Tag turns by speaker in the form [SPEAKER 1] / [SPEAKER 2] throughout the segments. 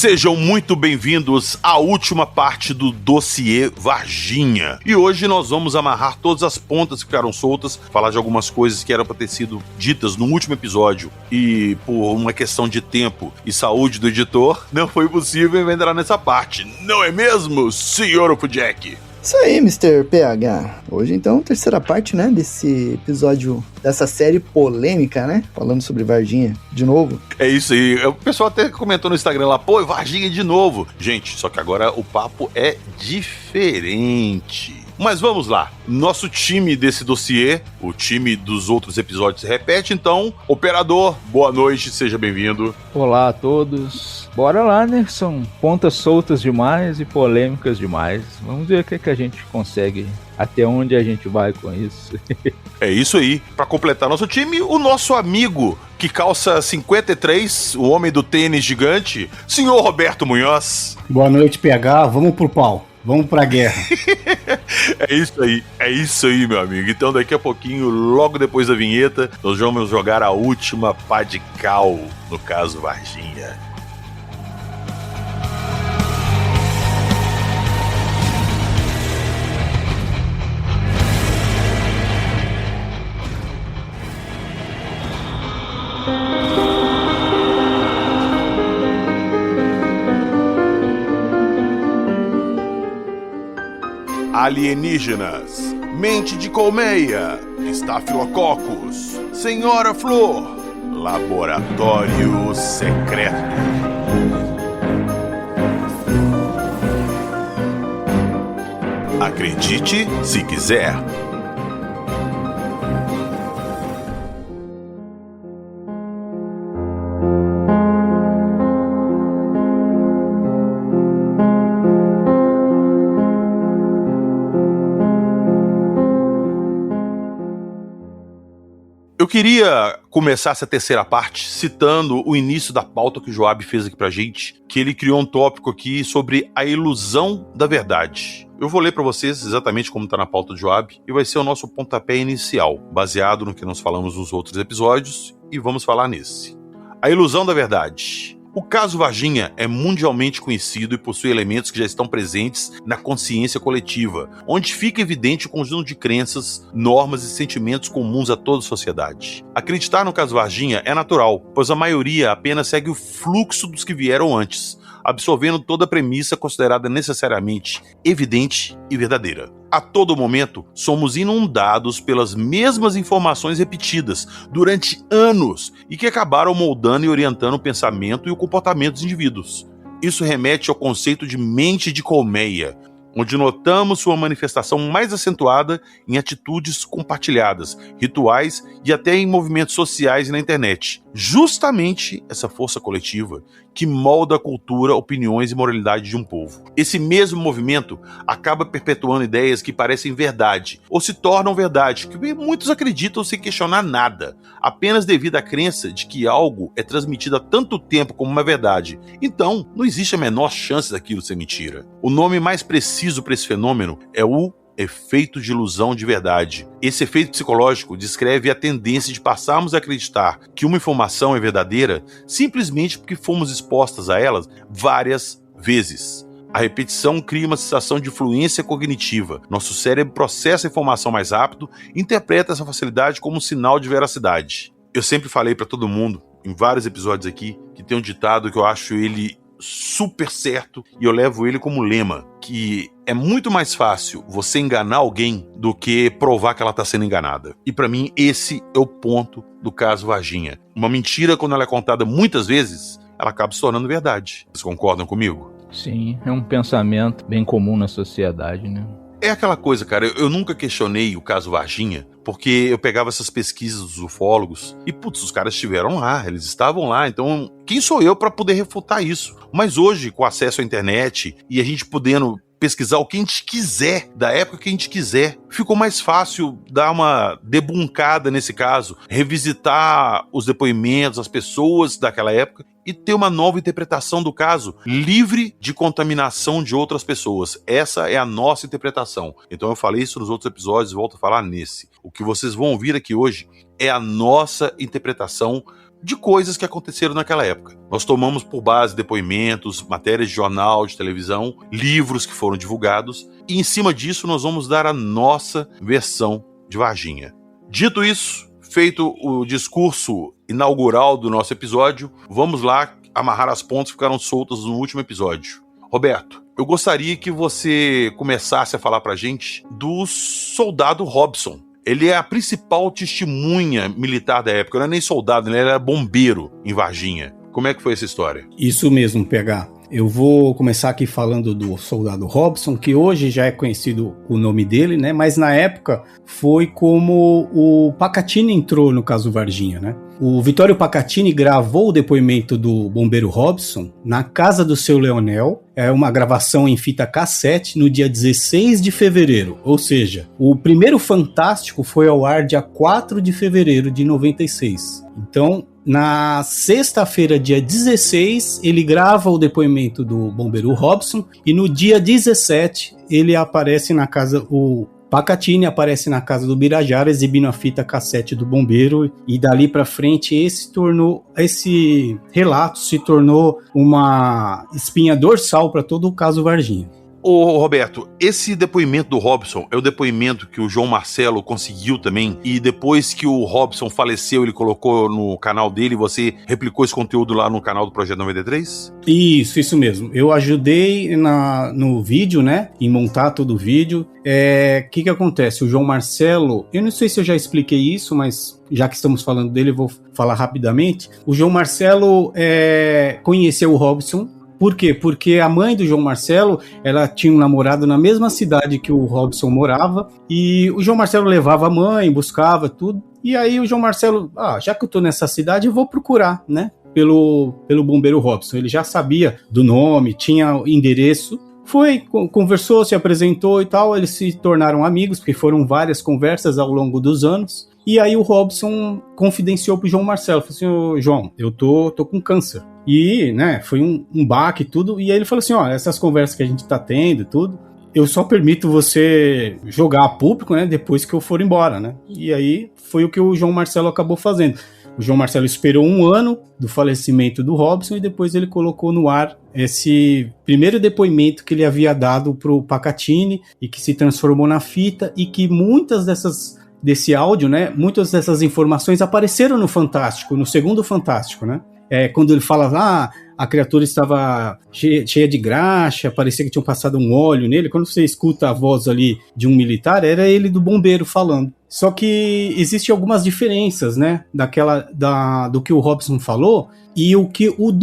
[SPEAKER 1] Sejam muito bem-vindos à última parte do dossiê Varginha. E hoje nós vamos amarrar todas as pontas que ficaram soltas, falar de algumas coisas que eram para ter sido ditas no último episódio e por uma questão de tempo e saúde do editor, não foi possível entrar nessa parte. Não é mesmo, Sr. Jack?
[SPEAKER 2] Isso aí, Mr. PH. Hoje, então, terceira parte, né, desse episódio, dessa série polêmica, né, falando sobre Varginha de novo.
[SPEAKER 1] É isso aí. O pessoal até comentou no Instagram lá, pô, Varginha de novo. Gente, só que agora o papo é diferente. Mas vamos lá, nosso time desse dossiê, o time dos outros episódios se repete, então, operador, boa noite, seja bem-vindo.
[SPEAKER 3] Olá a todos, bora lá, né, são pontas soltas demais e polêmicas demais, vamos ver o que a gente consegue, até onde a gente vai com isso.
[SPEAKER 1] É isso aí, pra completar nosso time, o nosso amigo que calça 53, o homem do tênis gigante, senhor Roberto Munhoz.
[SPEAKER 4] Boa noite, PH, vamos pro pau. Vamos pra guerra.
[SPEAKER 1] É isso aí, meu amigo. Então daqui a pouquinho, logo depois da vinheta, nós vamos jogar a última pá de cal, no caso Varginha. Alienígenas, mente de colmeia, Staphylococcus, Senhora Flor, laboratório secreto. Acredite se quiser. Eu queria começar essa terceira parte citando o início da pauta que o Joab fez aqui pra gente, que ele criou um tópico aqui sobre a ilusão da verdade. Eu vou ler pra vocês exatamente como tá na pauta do Joab e vai ser o nosso pontapé inicial, baseado no que nós falamos nos outros episódios, e vamos falar nesse. A ilusão da verdade. O caso Varginha é mundialmente conhecido e possui elementos que já estão presentes na consciência coletiva, onde fica evidente o conjunto de crenças, normas e sentimentos comuns a toda a sociedade. Acreditar no caso Varginha é natural, pois a maioria apenas segue o fluxo dos que vieram antes, absorvendo toda a premissa considerada necessariamente evidente e verdadeira. A todo momento, somos inundados pelas mesmas informações repetidas durante anos e que acabaram moldando e orientando o pensamento e o comportamento dos indivíduos. Isso remete ao conceito de mente de colmeia, onde notamos sua manifestação mais acentuada em atitudes compartilhadas, rituais e até em movimentos sociais e na internet. Justamente essa força coletiva que molda a cultura, opiniões e moralidade de um povo. Esse mesmo movimento acaba perpetuando ideias que parecem verdade, ou se tornam verdade, que muitos acreditam sem questionar nada, apenas devido à crença de que algo é transmitido há tanto tempo como uma verdade. Então, não existe a menor chance daquilo ser mentira. O nome mais preciso para esse fenômeno é o efeito de ilusão de verdade. Esse efeito psicológico descreve a tendência de passarmos a acreditar que uma informação é verdadeira simplesmente porque fomos expostas a ela várias vezes. A repetição cria uma sensação de fluência cognitiva. Nosso cérebro processa a informação mais rápido e interpreta essa facilidade como um sinal de veracidade. Eu sempre falei para todo mundo, em vários episódios aqui, que tem um ditado que eu acho ele super certo e eu levo ele como lema, que é muito mais fácil você enganar alguém do que provar que ela está sendo enganada. E para mim esse é o ponto do caso Varginha. Uma mentira, quando ela é contada muitas vezes, ela acaba se tornando verdade. Vocês concordam comigo?
[SPEAKER 3] Sim, é um pensamento bem comum na sociedade, né?
[SPEAKER 1] É aquela coisa, cara, eu nunca questionei o caso Varginha, porque eu pegava essas pesquisas dos ufólogos e, putz, os caras estiveram lá, eles estavam lá, então quem sou eu para poder refutar isso? Mas hoje, com acesso à internet e a gente podendo pesquisar o que a gente quiser, da época que a gente quiser, ficou mais fácil dar uma debuncada nesse caso, revisitar os depoimentos, as pessoas daquela época e ter uma nova interpretação do caso, livre de contaminação de outras pessoas. Essa é a nossa interpretação. Então eu falei isso nos outros episódios e volto a falar nesse. O que vocês vão ouvir aqui hoje é a nossa interpretação de coisas que aconteceram naquela época. Nós tomamos por base depoimentos, matérias de jornal, de televisão, livros que foram divulgados, e em cima disso nós vamos dar a nossa versão de Varginha. Dito isso, feito o discurso inaugural do nosso episódio, vamos lá amarrar as pontas que ficaram soltas no último episódio. Roberto, eu gostaria que você começasse a falar pra gente do soldado Robson. Ele é a principal testemunha militar da época, não é nem soldado, ele era bombeiro em Varginha. Como é que foi essa história?
[SPEAKER 4] Isso mesmo, PH. Eu vou começar aqui falando do soldado Robson, que hoje já é conhecido o nome dele, né? Mas na época foi como o Pacatini entrou no caso Varginha, né? O Vitório Pacatini gravou o depoimento do bombeiro Robson na casa do seu Leonel. É uma gravação em fita cassete no dia 16 de fevereiro. Ou seja, o primeiro Fantástico foi ao ar dia 4 de fevereiro de 96. Então, na sexta-feira, dia 16, ele grava o depoimento do bombeiro Robson e no dia 17 ele aparece na casa, o Pacatini aparece na casa do Birajara exibindo a fita cassete do bombeiro e dali para frente esse relato se tornou uma espinha dorsal para todo o caso Varginha.
[SPEAKER 1] Ô Roberto, esse depoimento do Robson é o depoimento que o João Marcelo conseguiu também, e depois que o Robson faleceu, ele colocou no canal dele, você replicou esse conteúdo lá no canal do Projeto 93?
[SPEAKER 4] Isso mesmo. Eu ajudei no vídeo, né, em montar todo o vídeo. Que acontece? O João Marcelo, eu não sei se eu já expliquei isso, mas já que estamos falando dele, eu vou falar rapidamente. O João Marcelo conheceu o Robson. Por quê? Porque a mãe do João Marcelo, ela tinha um namorado na mesma cidade que o Robson morava, e o João Marcelo levava a mãe, buscava tudo, e aí o João Marcelo, já que eu tô nessa cidade, eu vou procurar, né, pelo bombeiro Robson. Ele já sabia do nome, tinha o endereço, foi, conversou, se apresentou e tal, eles se tornaram amigos, porque foram várias conversas ao longo dos anos, e aí o Robson confidenciou pro João Marcelo, falou assim: ô João, eu tô com câncer. E, né, foi um baque e tudo, e aí ele falou assim: ó, essas conversas que a gente tá tendo e tudo, eu só permito você jogar a público, né, depois que eu for embora, né. E aí foi o que o João Marcelo acabou fazendo. O João Marcelo esperou 1 ano do falecimento do Robson e depois ele colocou no ar esse primeiro depoimento que ele havia dado pro Pacatini e que se transformou na fita, e que desse áudio, né, muitas dessas informações apareceram no Fantástico, no segundo Fantástico, né? Quando ele fala, a criatura estava cheia de graxa, parecia que tinham passado um óleo nele. Quando você escuta a voz ali de um militar, era ele do bombeiro falando. Só que existem algumas diferenças, né, do que o Robson falou e o que o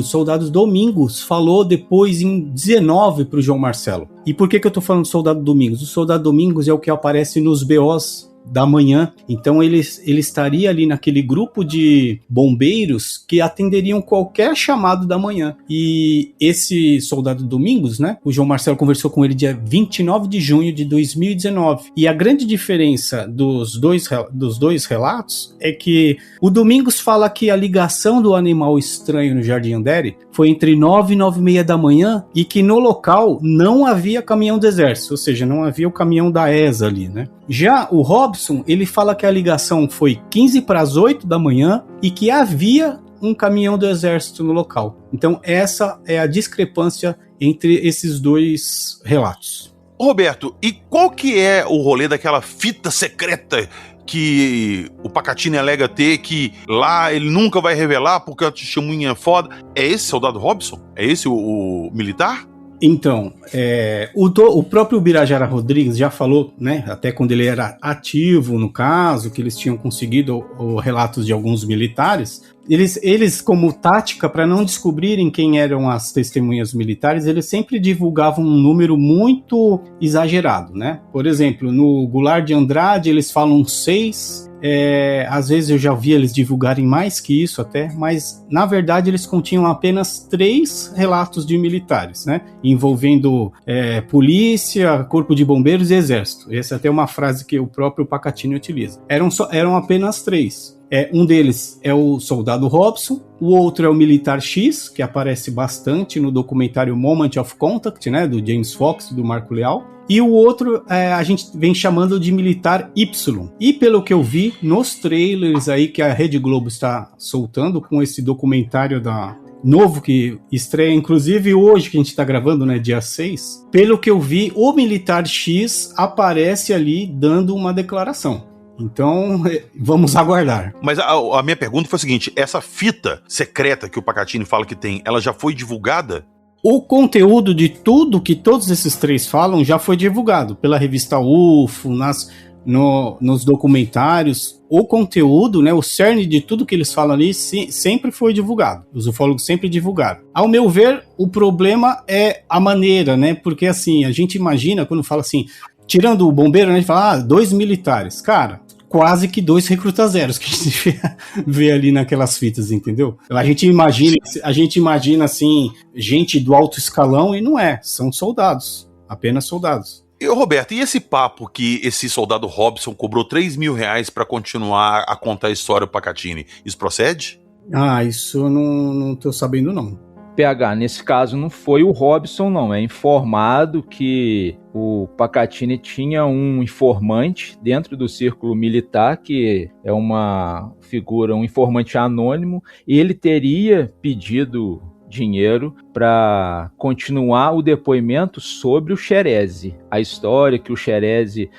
[SPEAKER 4] soldado Domingos, falou depois em 19 para o João Marcelo. E por que eu tô falando do soldado Domingos? O soldado Domingos é o que aparece nos BOs da manhã, então ele estaria ali naquele grupo de bombeiros que atenderiam qualquer chamado da manhã. E esse soldado Domingos, né, o João Marcelo conversou com ele dia 29 de junho de 2019, e a grande diferença dos dois relatos é que o Domingos fala que a ligação do animal estranho no Jardim Andere foi entre 9 e 9h30 da manhã, e que no local não havia caminhão do exército, ou seja, não havia o caminhão da ESA ali, né. Já o Robson, ele fala que a ligação foi 15 para as 8 da manhã e que havia um caminhão do exército no local. Então essa é a discrepância entre esses dois relatos.
[SPEAKER 1] Roberto, e qual que é o rolê daquela fita secreta que o Pacatini alega ter, que lá ele nunca vai revelar porque a testemunha é foda? É esse soldado Robson? É esse o militar?
[SPEAKER 4] Então, o próprio Birajara Rodrigues já falou, né, até quando ele era ativo no caso, que eles tinham conseguido relatos de alguns militares. Eles como tática, para não descobrirem quem eram as testemunhas militares, eles sempre divulgavam um número muito exagerado, né? Por exemplo, no Goulart de Andrade eles falam 6, às vezes eu já vi eles divulgarem mais que isso até, mas na verdade eles continham apenas 3 relatos de militares, né? Envolvendo polícia, corpo de bombeiros e exército. Essa até é uma frase que o próprio Pacatini utiliza. Eram apenas 3. Um deles é o Soldado Robson, o outro é o Militar X, que aparece bastante no documentário Moment of Contact, né, do James Fox e do Marco Leal. E o outro a gente vem chamando de Militar Y. E pelo que eu vi nos trailers aí que a Rede Globo está soltando com esse documentário novo que estreia, inclusive hoje que a gente está gravando, né, dia 6, pelo que eu vi, o Militar X aparece ali dando uma declaração. Então, vamos aguardar.
[SPEAKER 1] Mas a minha pergunta foi a seguinte, essa fita secreta que o Pacatini fala que tem, ela já foi divulgada?
[SPEAKER 4] O conteúdo de tudo que todos esses três falam já foi divulgado pela revista UFO, nos documentários. O conteúdo, né, o cerne de tudo que eles falam ali sempre foi divulgado. Os ufólogos sempre divulgaram. Ao meu ver, o problema é a maneira, né? Porque assim, a gente imagina, quando fala assim, tirando o bombeiro, né, a gente fala, 2 militares. Cara, quase que 2 recrutas zeros que a gente vê ali naquelas fitas, entendeu? A gente imagina assim, gente do alto escalão e não é, são soldados, apenas soldados.
[SPEAKER 1] E, Roberto, e esse papo que esse soldado Robson cobrou R$3.000 para continuar a contar a história do Pacatini, isso procede?
[SPEAKER 4] Isso eu não tô sabendo não.
[SPEAKER 3] PH, nesse caso não foi o Robson, não. É informado que o Pacatini tinha um informante dentro do círculo militar, que é uma figura, um informante anônimo, e ele teria pedido dinheiro para continuar o depoimento sobre o Xerese. A história que o Xerese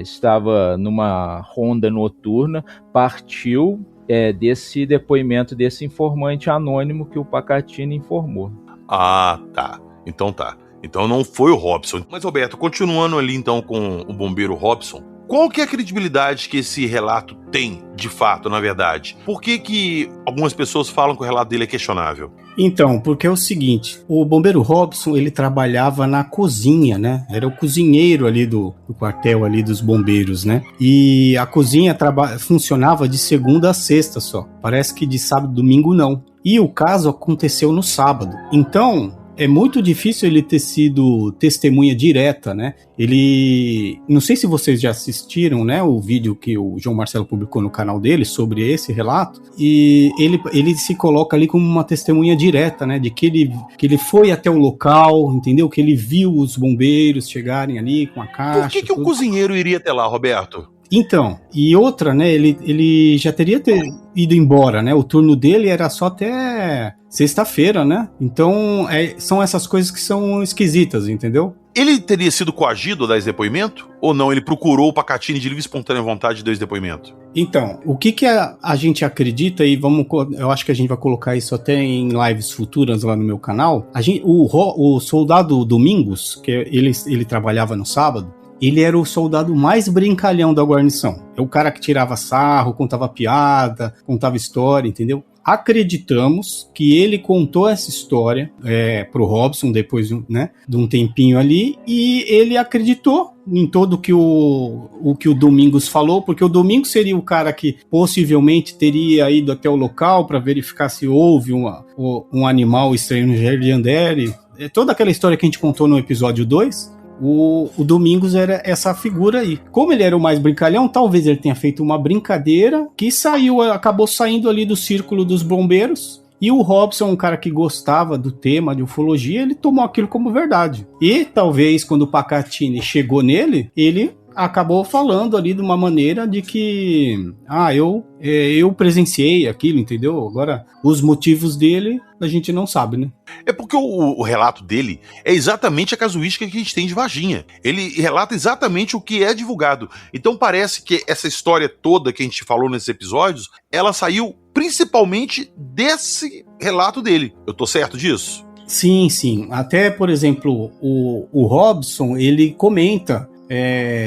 [SPEAKER 3] estava numa ronda noturna, partiu desse depoimento desse informante anônimo que o Pacatini informou.
[SPEAKER 1] Ah, tá. Então não foi o Robson. Mas, Roberto, continuando ali então com o bombeiro Robson, qual que é a credibilidade que esse relato tem, de fato, na verdade? Por que algumas pessoas falam que o relato dele é questionável?
[SPEAKER 4] Então, porque é o seguinte, o bombeiro Robson, ele trabalhava na cozinha, né? Era o cozinheiro ali do quartel ali dos bombeiros, né? E a cozinha funcionava de segunda a sexta só. Parece que de sábado e domingo não. E o caso aconteceu no sábado. Então, é muito difícil ele ter sido testemunha direta, né? Não sei se vocês já assistiram, né, o vídeo que o João Marcelo publicou no canal dele sobre esse relato, e ele se coloca ali como uma testemunha direta, né, de que ele foi até o local, entendeu? Que ele viu os bombeiros chegarem ali com a caixa.
[SPEAKER 1] Por que o cozinheiro iria até lá, Roberto?
[SPEAKER 4] Então, e outra, né, ele já teria ido embora, né, o turno dele era só até sexta-feira, né, então são essas coisas que são esquisitas, entendeu?
[SPEAKER 1] Ele teria sido coagido a dar esse depoimento? Ou não, ele procurou o Pacatini de livre e espontânea vontade de dar esse depoimento?
[SPEAKER 4] Então, o que a gente acredita, e eu acho que a gente vai colocar isso até em lives futuras lá no meu canal, o soldado Domingos, que ele trabalhava no sábado, ele era o soldado mais brincalhão da guarnição. É o cara que tirava sarro, contava piada, contava história, entendeu? Acreditamos que ele contou essa história pro Robson depois, né, de um tempinho ali, e ele acreditou em tudo que o Domingos falou, porque o Domingos seria o cara que possivelmente teria ido até o local para verificar se houve um animal estranho no Jardim Andere. Toda aquela história que a gente contou no episódio 2, o Domingos era essa figura aí. Como ele era o mais brincalhão, talvez ele tenha feito uma brincadeira que acabou saindo ali do círculo dos bombeiros. E o Robson, um cara que gostava do tema de ufologia, ele tomou aquilo como verdade. E talvez quando o Pacatini chegou nele, ele acabou falando ali de uma maneira de que eu presenciei aquilo, entendeu? Agora, os motivos dele a gente não sabe, né?
[SPEAKER 1] É porque o relato dele é exatamente a casuística que a gente tem de Varginha. Ele relata exatamente o que é divulgado. Então parece que essa história toda que a gente falou nesses episódios, ela saiu principalmente desse relato dele. Eu tô certo disso?
[SPEAKER 4] Sim, sim. Até, por exemplo, o Robson, ele comenta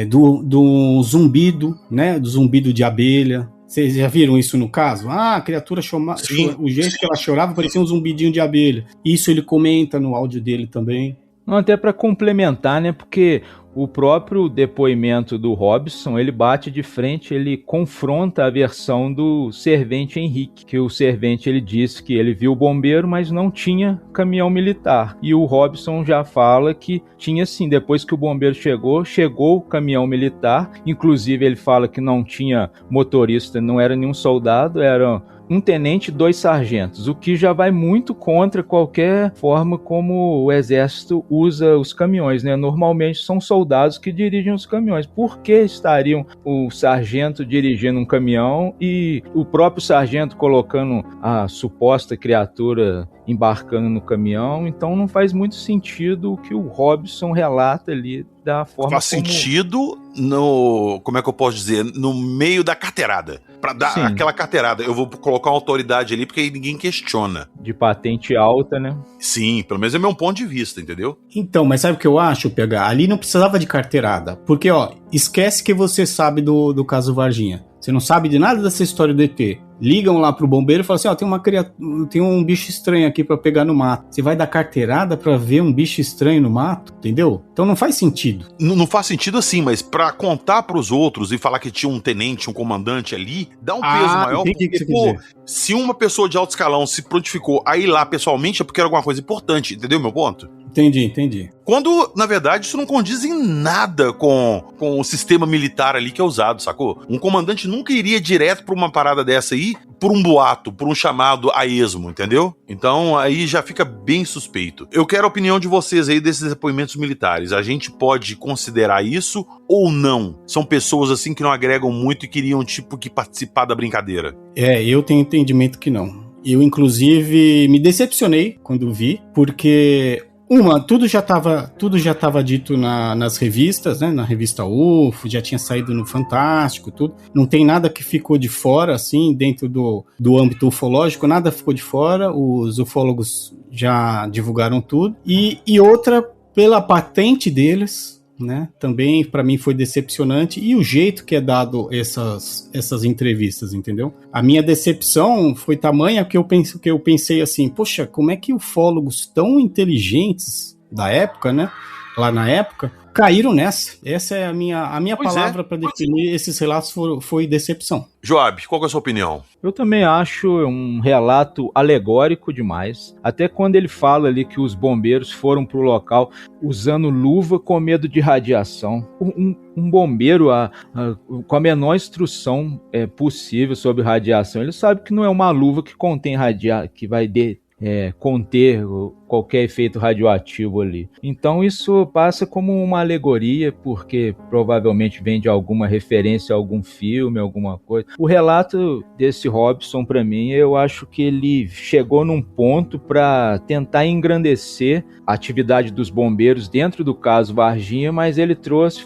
[SPEAKER 4] do zumbido, né? Do zumbido de abelha. Vocês já viram isso no caso? A criatura o jeito que ela chorava parecia um zumbidinho de abelha. Isso ele comenta no áudio dele também.
[SPEAKER 3] Não, até para complementar, né? Porque O próprio depoimento do Robson, ele bate de frente, ele confronta a versão do servente Henrique, que o servente ele disse que ele viu o bombeiro, mas não tinha caminhão militar. E o Robson já fala que tinha sim, depois que o bombeiro chegou o caminhão militar, inclusive ele fala que não tinha motorista, não era nenhum soldado, era um tenente e 2 sargentos, o que já vai muito contra qualquer forma como o exército usa os caminhões, né? Normalmente são soldados que dirigem os caminhões. Por que estariam o sargento dirigindo um caminhão e o próprio sargento colocando a suposta criatura embarcando no caminhão? Então não faz muito sentido o que o Robson relata ali da forma
[SPEAKER 1] faz sentido no, como é que eu posso dizer, no meio da carteirada, pra dar
[SPEAKER 3] Sim.
[SPEAKER 1] aquela carteirada. Eu vou colocar uma autoridade ali porque aí ninguém questiona.
[SPEAKER 3] De patente alta, né?
[SPEAKER 1] Sim, pelo menos é meu ponto de vista, entendeu?
[SPEAKER 4] Então, mas sabe o que eu acho, PH? Ali não precisava de carteirada. Porque, ó, esquece que você sabe do caso Varginha. Você não sabe de nada dessa história do ET. Ligam lá pro bombeiro e falam assim, ó, tem um bicho estranho aqui pra pegar no mato. Você vai dar carteirada pra ver um bicho estranho no mato? Entendeu? Então não faz sentido.
[SPEAKER 1] Não faz sentido assim, mas pra contar pros outros e falar que tinha um tenente, um comandante ali, dá um peso maior.
[SPEAKER 4] Entendi o que
[SPEAKER 1] Porque,
[SPEAKER 4] você quer dizer.
[SPEAKER 1] se uma pessoa de alto escalão se prontificou a ir lá pessoalmente é porque era alguma coisa importante, entendeu meu ponto?
[SPEAKER 4] Entendi.
[SPEAKER 1] Quando, na verdade, isso não condiz em nada com o sistema militar ali que é usado, sacou? Um comandante nunca iria direto pra uma parada dessa aí por um boato, por um chamado a esmo, entendeu? Então, aí já fica bem suspeito. Eu quero a opinião de vocês aí desses depoimentos militares. A gente pode considerar isso ou não? São pessoas assim que não agregam muito e queriam, tipo, que participar da brincadeira.
[SPEAKER 4] Eu tenho entendimento que não. Eu, inclusive, me decepcionei quando vi, porque... tudo já estava dito nas revistas, né? Na revista UFO, já tinha saído no Fantástico, tudo. Não tem nada que ficou de fora, assim, dentro do âmbito ufológico, nada ficou de fora. Os ufólogos já divulgaram tudo. E outra, pela patente deles, né? Também, para mim, foi decepcionante. E o jeito que é dado essas entrevistas, entendeu? A minha decepção foi tamanha que eu pensei assim, poxa, como é que ufólogos tão inteligentes da época, né? Lá na época, caíram nessa. Essa é a minha palavra para definir esses relatos foi decepção.
[SPEAKER 1] Joab, qual que é a sua opinião?
[SPEAKER 3] Eu também acho um relato alegórico demais. Até quando ele fala ali que os bombeiros foram pro local usando luva com medo de radiação. Um bombeiro, com a menor instrução possível sobre radiação, ele sabe que não é uma luva que contém que vai conter qualquer efeito radioativo ali. Então isso passa como uma alegoria, porque provavelmente vem de alguma referência a algum filme, alguma coisa. O relato desse Robson, para mim, eu acho que ele chegou num ponto para tentar engrandecer a atividade dos bombeiros dentro do caso Varginha, mas ele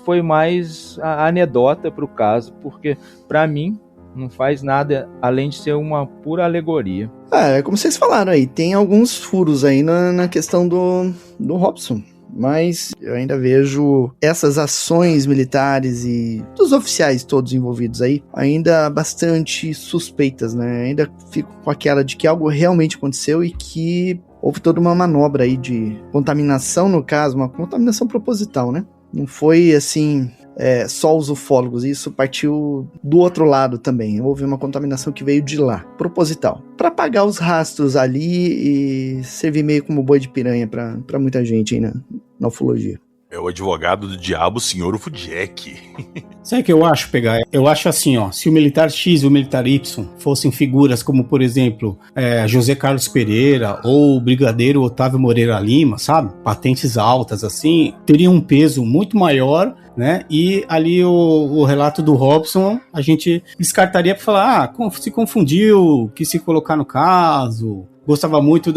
[SPEAKER 3] foi mais a anedota para o caso, porque para mim não faz nada além de ser uma pura alegoria.
[SPEAKER 2] É como vocês falaram aí, tem alguns furos aí na questão do Robson, mas eu ainda vejo essas ações militares e dos oficiais todos envolvidos aí ainda bastante suspeitas, né? Ainda fico com aquela de que algo realmente aconteceu e que houve toda uma manobra aí de contaminação, no caso, uma contaminação proposital, né? Não foi assim... só os ufólogos, isso partiu do outro lado também, houve uma contaminação que veio de lá, proposital, para apagar os rastros ali e servir meio como boi de piranha para muita gente aí na ufologia.
[SPEAKER 1] É o advogado do diabo, senhor Ufo Jack.
[SPEAKER 4] Sabe o que eu acho, pegar? Eu acho assim, ó, se o militar X e o militar Y fossem figuras como, por exemplo, José Carlos Pereira ou o brigadeiro Otávio Moreira Lima, sabe? Patentes altas, assim, teriam um peso muito maior, né? E ali o relato do Robson, a gente descartaria para falar, se confundiu, quis se colocar no caso... Gostava muito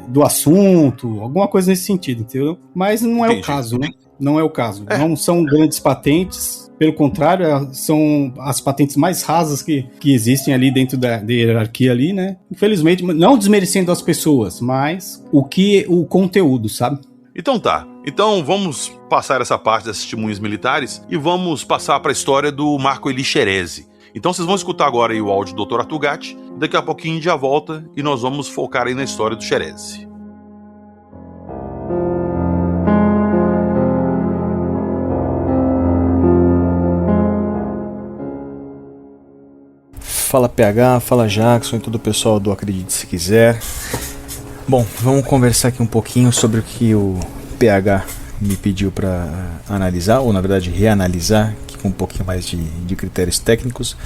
[SPEAKER 4] do assunto, alguma coisa nesse sentido, entendeu? Mas não é o caso, né? Não é o caso. Não são grandes patentes, pelo contrário, são as patentes mais rasas que existem ali dentro da hierarquia ali, né? Infelizmente, não desmerecendo as pessoas, mas o conteúdo, sabe?
[SPEAKER 1] Então tá. Então vamos passar essa parte das testemunhas militares e vamos passar para a história do Marco Eli Xerezi. Então vocês vão escutar agora aí o áudio do Dr. Arthur Gatti, daqui a pouquinho a gente já volta e nós vamos focar aí na história do Xerezi.
[SPEAKER 5] Fala PH, fala Jackson e todo o pessoal do Acredite Se Quiser. Bom, vamos conversar aqui um pouquinho sobre o que o PH me pediu para analisar, ou na verdade reanalisar, com um pouquinho mais de critérios técnicos,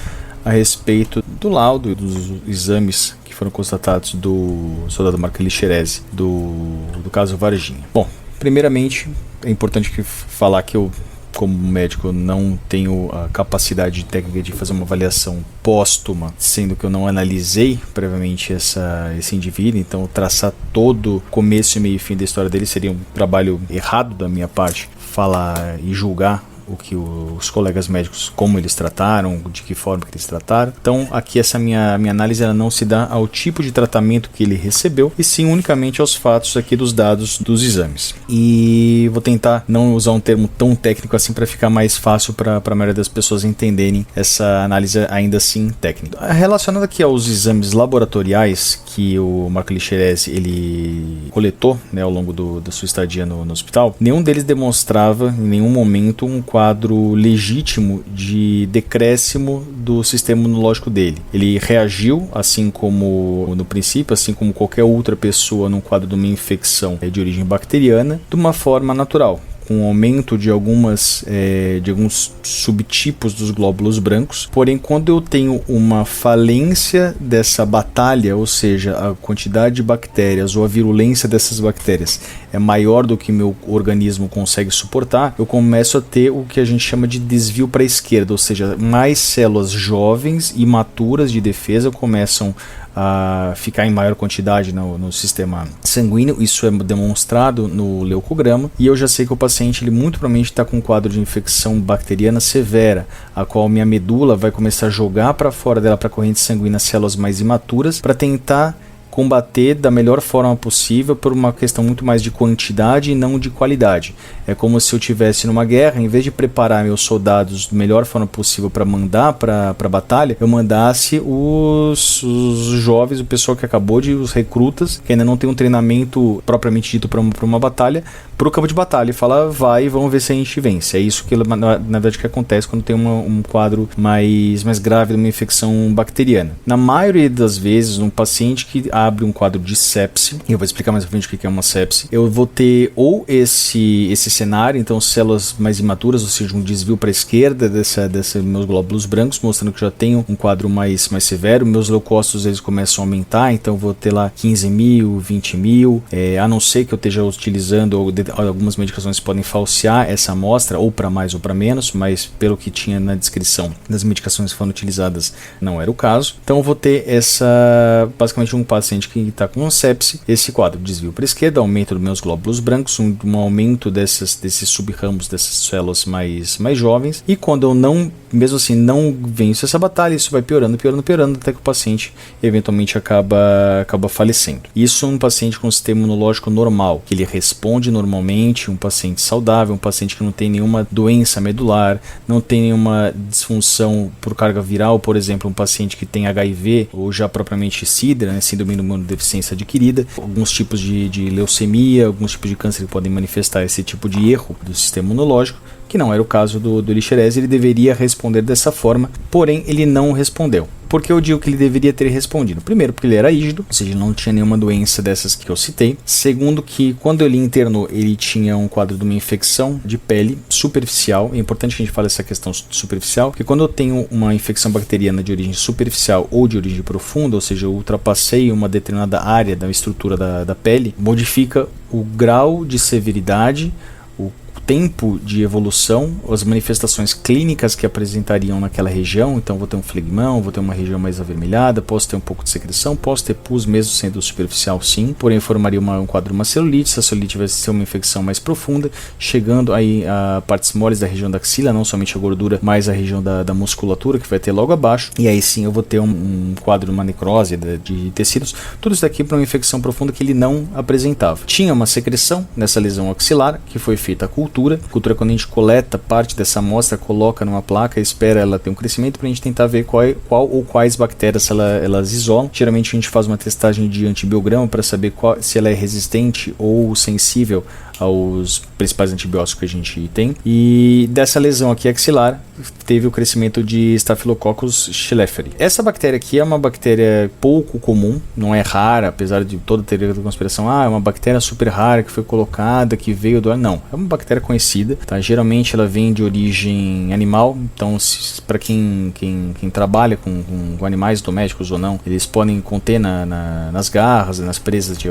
[SPEAKER 5] a respeito do laudo e dos exames que foram constatados do soldado Marco Lixerese, do caso Varginha. Bom, primeiramente, é importante falar que eu, como médico, não tenho a capacidade técnica de fazer uma avaliação póstuma, sendo que eu não analisei previamente esse indivíduo, então traçar todo o começo, meio e fim da história dele seria um trabalho errado da minha parte, falar e julgar o que os colegas médicos, como eles trataram, de que forma que eles trataram. Então aqui essa minha análise ela não se dá ao tipo de tratamento que ele recebeu, e sim unicamente aos fatos aqui dos dados dos exames. E vou tentar não usar um termo tão técnico assim para ficar mais fácil para a maioria das pessoas entenderem essa análise ainda assim técnica. Relacionado aqui aos exames laboratoriais que o Marco Lixerese ele coletou, né, ao longo da sua estadia no hospital, nenhum deles demonstrava em nenhum momento um quadro legítimo de decréscimo do sistema imunológico dele. Ele reagiu, assim como no princípio, assim como qualquer outra pessoa num quadro de uma infecção de origem bacteriana, de uma forma natural, com o aumento de alguns subtipos dos glóbulos brancos. Porém, quando eu tenho uma falência dessa batalha, ou seja, a quantidade de bactérias ou a virulência dessas bactérias é maior do que meu organismo consegue suportar, eu começo a ter o que a gente chama de desvio para a esquerda, ou seja, mais células jovens e maturas de defesa começam a ficar em maior quantidade no sistema sanguíneo. Isso é demonstrado no leucograma, e eu já sei que o paciente ele muito provavelmente está com um quadro de infecção bacteriana severa, a qual minha medula vai começar a jogar para fora dela, para a corrente sanguínea, células mais imaturas, para tentar combater da melhor forma possível, por uma questão muito mais de quantidade e não de qualidade. É como se eu estivesse numa guerra, em vez de preparar meus soldados da melhor forma possível para mandar para a batalha, eu mandasse os jovens, o pessoal que acabou os recrutas, que ainda não tem um treinamento propriamente dito para uma batalha, para o campo de batalha e fala, vai, vamos ver se a gente vence. É isso que na verdade que acontece quando tem um quadro mais grave de uma infecção bacteriana. Na maioria das vezes, um paciente que abre um quadro de sepse, e eu vou explicar mais à frente o que é uma sepse, eu vou ter ou esse cenário, então células mais imaturas, ou seja, um desvio para a esquerda desses meus glóbulos brancos, mostrando que já tenho um quadro mais severo. Meus leucócitos eles começam a aumentar, então eu vou ter lá 15 mil, 20 mil, a não ser que eu esteja utilizando algumas medicações que podem falsear essa amostra, ou para mais ou para menos, mas pelo que tinha na descrição das medicações que foram utilizadas, não era o caso. Então eu vou ter basicamente um paciente que está com sepse, esse quadro, desvio para a esquerda, aumento dos meus glóbulos brancos, um aumento desses subramos, dessas células mais jovens, e quando eu mesmo assim não venço essa batalha, isso vai piorando, até que o paciente eventualmente acaba falecendo. Isso é um paciente com sistema imunológico normal, que ele responde normalmente, um paciente saudável, um paciente que não tem nenhuma doença medular, não tem nenhuma disfunção por carga viral, por exemplo, um paciente que tem HIV ou já propriamente SIDA, né, síndrome de imunodeficiência adquirida, alguns tipos de leucemia, alguns tipos de câncer que podem manifestar esse tipo de erro do sistema imunológico, que não era o caso do Lixerese. Ele deveria responder dessa forma, porém ele não respondeu. Por que eu digo que ele deveria ter respondido? Primeiro, porque ele era rígido, ou seja, não tinha nenhuma doença dessas que eu citei. Segundo, que quando ele internou, ele tinha um quadro de uma infecção de pele superficial. É importante que a gente fale essa questão superficial, porque quando eu tenho uma infecção bacteriana de origem superficial ou de origem profunda, ou seja, eu ultrapassei uma determinada área da estrutura da pele, modifica o grau de severidade, o tempo de evolução, as manifestações clínicas que apresentariam naquela região. Então vou ter um flegmão, vou ter uma região mais avermelhada, posso ter um pouco de secreção, posso ter pus mesmo sendo superficial, sim, porém formaria um quadro de uma celulite. Essa celulite vai ser uma infecção mais profunda, chegando aí a partes moles da região da axila, não somente a gordura, mas a região da musculatura, que vai ter logo abaixo, e aí sim eu vou ter um quadro de uma necrose de tecidos. Tudo isso daqui para uma infecção profunda que ele não apresentava. Tinha uma secreção nessa lesão axilar, que foi feita a cultura. Quando a gente coleta parte dessa amostra, coloca numa placa, espera ela ter um crescimento para a gente tentar ver qual ou quais bactérias elas isolam. Geralmente a gente faz uma testagem de antibiograma para saber se ela é resistente ou sensível aos principais antibióticos que a gente tem. E dessa lesão aqui axilar, teve o crescimento de Staphylococcus schleiferi. Essa bactéria aqui é uma bactéria pouco comum, não é rara, apesar de toda a teoria da conspiração, é uma bactéria super rara que foi colocada, que veio do ar. Não, é uma bactéria conhecida, tá? Geralmente ela vem de origem animal, então para quem trabalha com animais domésticos ou não, eles podem conter nas garras, nas presas de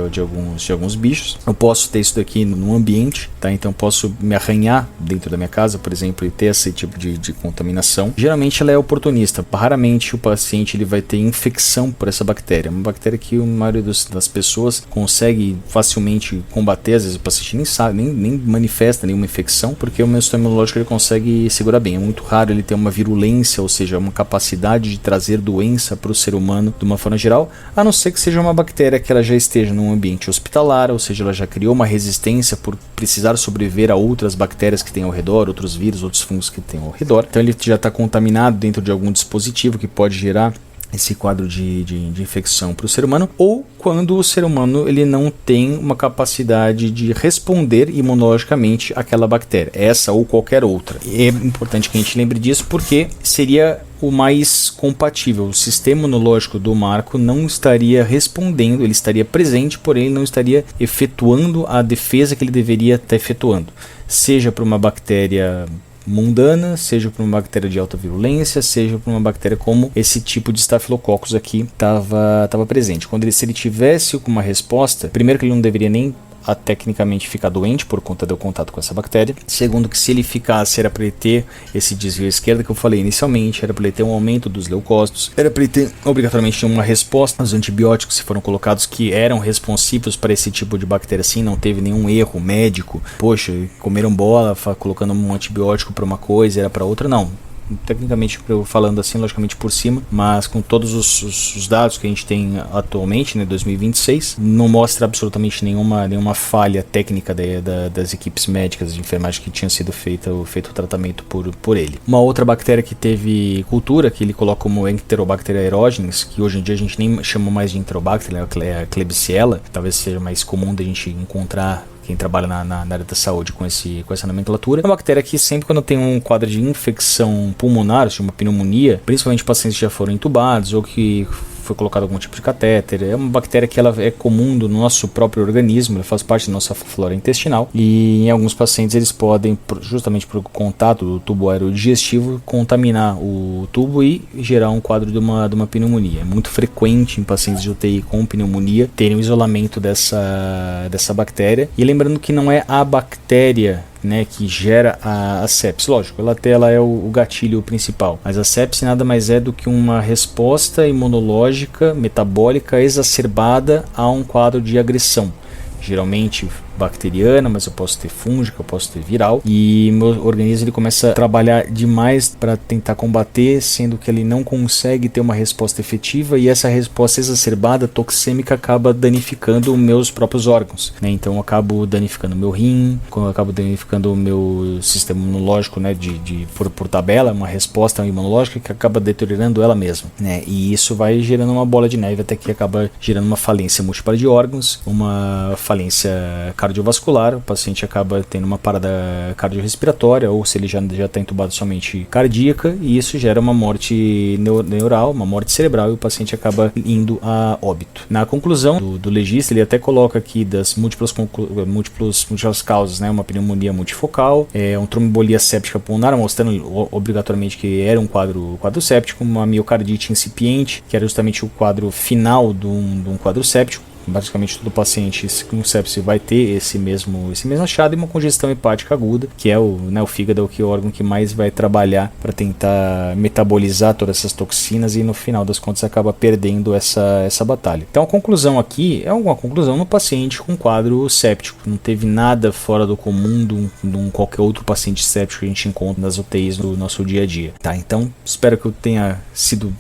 [SPEAKER 5] alguns bichos. Eu posso ter isso daqui no ambiente, tá? Então eu posso me arranhar dentro da minha casa, por exemplo, e ter esse tipo de contaminação. Geralmente ela é oportunista, raramente o paciente ele vai ter infecção por essa bactéria. É uma bactéria que a maioria das pessoas consegue facilmente combater, às vezes o paciente nem sabe, nem manifesta nenhuma infecção, porque o meu sistema imunológico ele consegue segurar bem. É muito raro ele ter uma virulência, ou seja, uma capacidade de trazer doença para o ser humano de uma forma geral, a não ser que seja uma bactéria que ela já esteja num ambiente hospitalar, ou seja, ela já criou uma resistência por precisar sobreviver a outras bactérias que tem ao redor, outros vírus, outros fungos que tem ao redor. Então ele já está contaminado dentro de algum dispositivo que pode gerar esse quadro de infecção para o ser humano, ou quando o ser humano ele não tem uma capacidade de responder imunologicamente àquela bactéria, essa ou qualquer outra. É importante que a gente lembre disso porque seria o mais compatível. O sistema imunológico do Marco não estaria respondendo, ele estaria presente, porém ele não estaria efetuando a defesa que ele deveria estar efetuando, seja para uma bactéria mundana, seja por uma bactéria de alta virulência, seja por uma bactéria como esse tipo de Staphylococcus aqui estava presente. Se ele tivesse uma resposta, primeiro que ele não deveria nem tecnicamente ficar doente por conta do contato com essa bactéria. Segundo, que se ele ficasse, era para ele ter esse desvio à esquerda que eu falei inicialmente, era para ele ter um aumento dos leucócitos, era para ele ter obrigatoriamente uma resposta aos antibióticos que foram colocados que eram responsivos para esse tipo de bactéria assim, não teve nenhum erro médico, poxa, comeram bola colocando um antibiótico para uma coisa, era para outra, não. Tecnicamente falando assim, logicamente por cima, mas com todos os dados que a gente tem atualmente, né, 2026, não mostra absolutamente nenhuma falha técnica das equipes médicas de enfermagem que tinha sido feito o tratamento por ele. Uma outra bactéria que teve cultura, que ele coloca como Enterobacter aerogenes, que hoje em dia a gente nem chama mais de Enterobacter, é a Klebsiella, talvez seja mais comum da gente encontrar quem trabalha na área da saúde com essa nomenclatura. É uma bactéria que sempre quando tem um quadro de infecção pulmonar, uma pneumonia, principalmente pacientes que já foram entubados ou que foi colocado algum tipo de catéter, é uma bactéria que ela é comum do nosso próprio organismo, ela faz parte da nossa flora intestinal e em alguns pacientes eles podem, justamente por contato do tubo aerodigestivo, contaminar o tubo e gerar um quadro de uma pneumonia. É muito frequente em pacientes de UTI com pneumonia terem um isolamento dessa bactéria, e lembrando que não é a bactéria, né, que gera a sepse. Lógico, ela é o gatilho principal, mas a sepse nada mais é do que uma resposta imunológica, metabólica exacerbada a um quadro de agressão, geralmente bacteriana, mas eu posso ter fúngica, eu posso ter viral, e meu organismo ele começa a trabalhar demais para tentar combater, sendo que ele não consegue ter uma resposta efetiva, e essa resposta exacerbada, toxêmica, acaba danificando meus próprios órgãos, né? Então eu acabo danificando meu rim, eu acabo danificando o meu sistema imunológico, né? Por tabela, uma resposta imunológica que acaba deteriorando ela mesma, né? E isso vai gerando uma bola de neve até que acaba gerando uma falência múltipla de órgãos, uma falência cardiovascular, o paciente acaba tendo uma parada cardiorrespiratória, ou se ele já está entubado somente cardíaca, e isso gera uma morte neural, uma morte cerebral, e o paciente acaba indo a óbito. Na conclusão do legista, ele até coloca aqui das múltiplas causas, né, uma pneumonia multifocal, uma tromboembolia séptica pulmonar, mostrando obrigatoriamente que era um quadro séptico, uma miocardite incipiente, que era justamente o quadro final de um quadro séptico. Basicamente todo paciente com sepse vai ter esse mesmo achado, e uma congestão hepática aguda, que é o fígado, que é o órgão que mais vai trabalhar para tentar metabolizar todas essas toxinas, e no final das contas acaba perdendo essa batalha. Então a conclusão aqui é uma conclusão no paciente com quadro séptico, não teve nada fora do comum de qualquer outro paciente séptico que a gente encontra nas UTIs do nosso dia a dia. Tá, então espero que eu tenha sido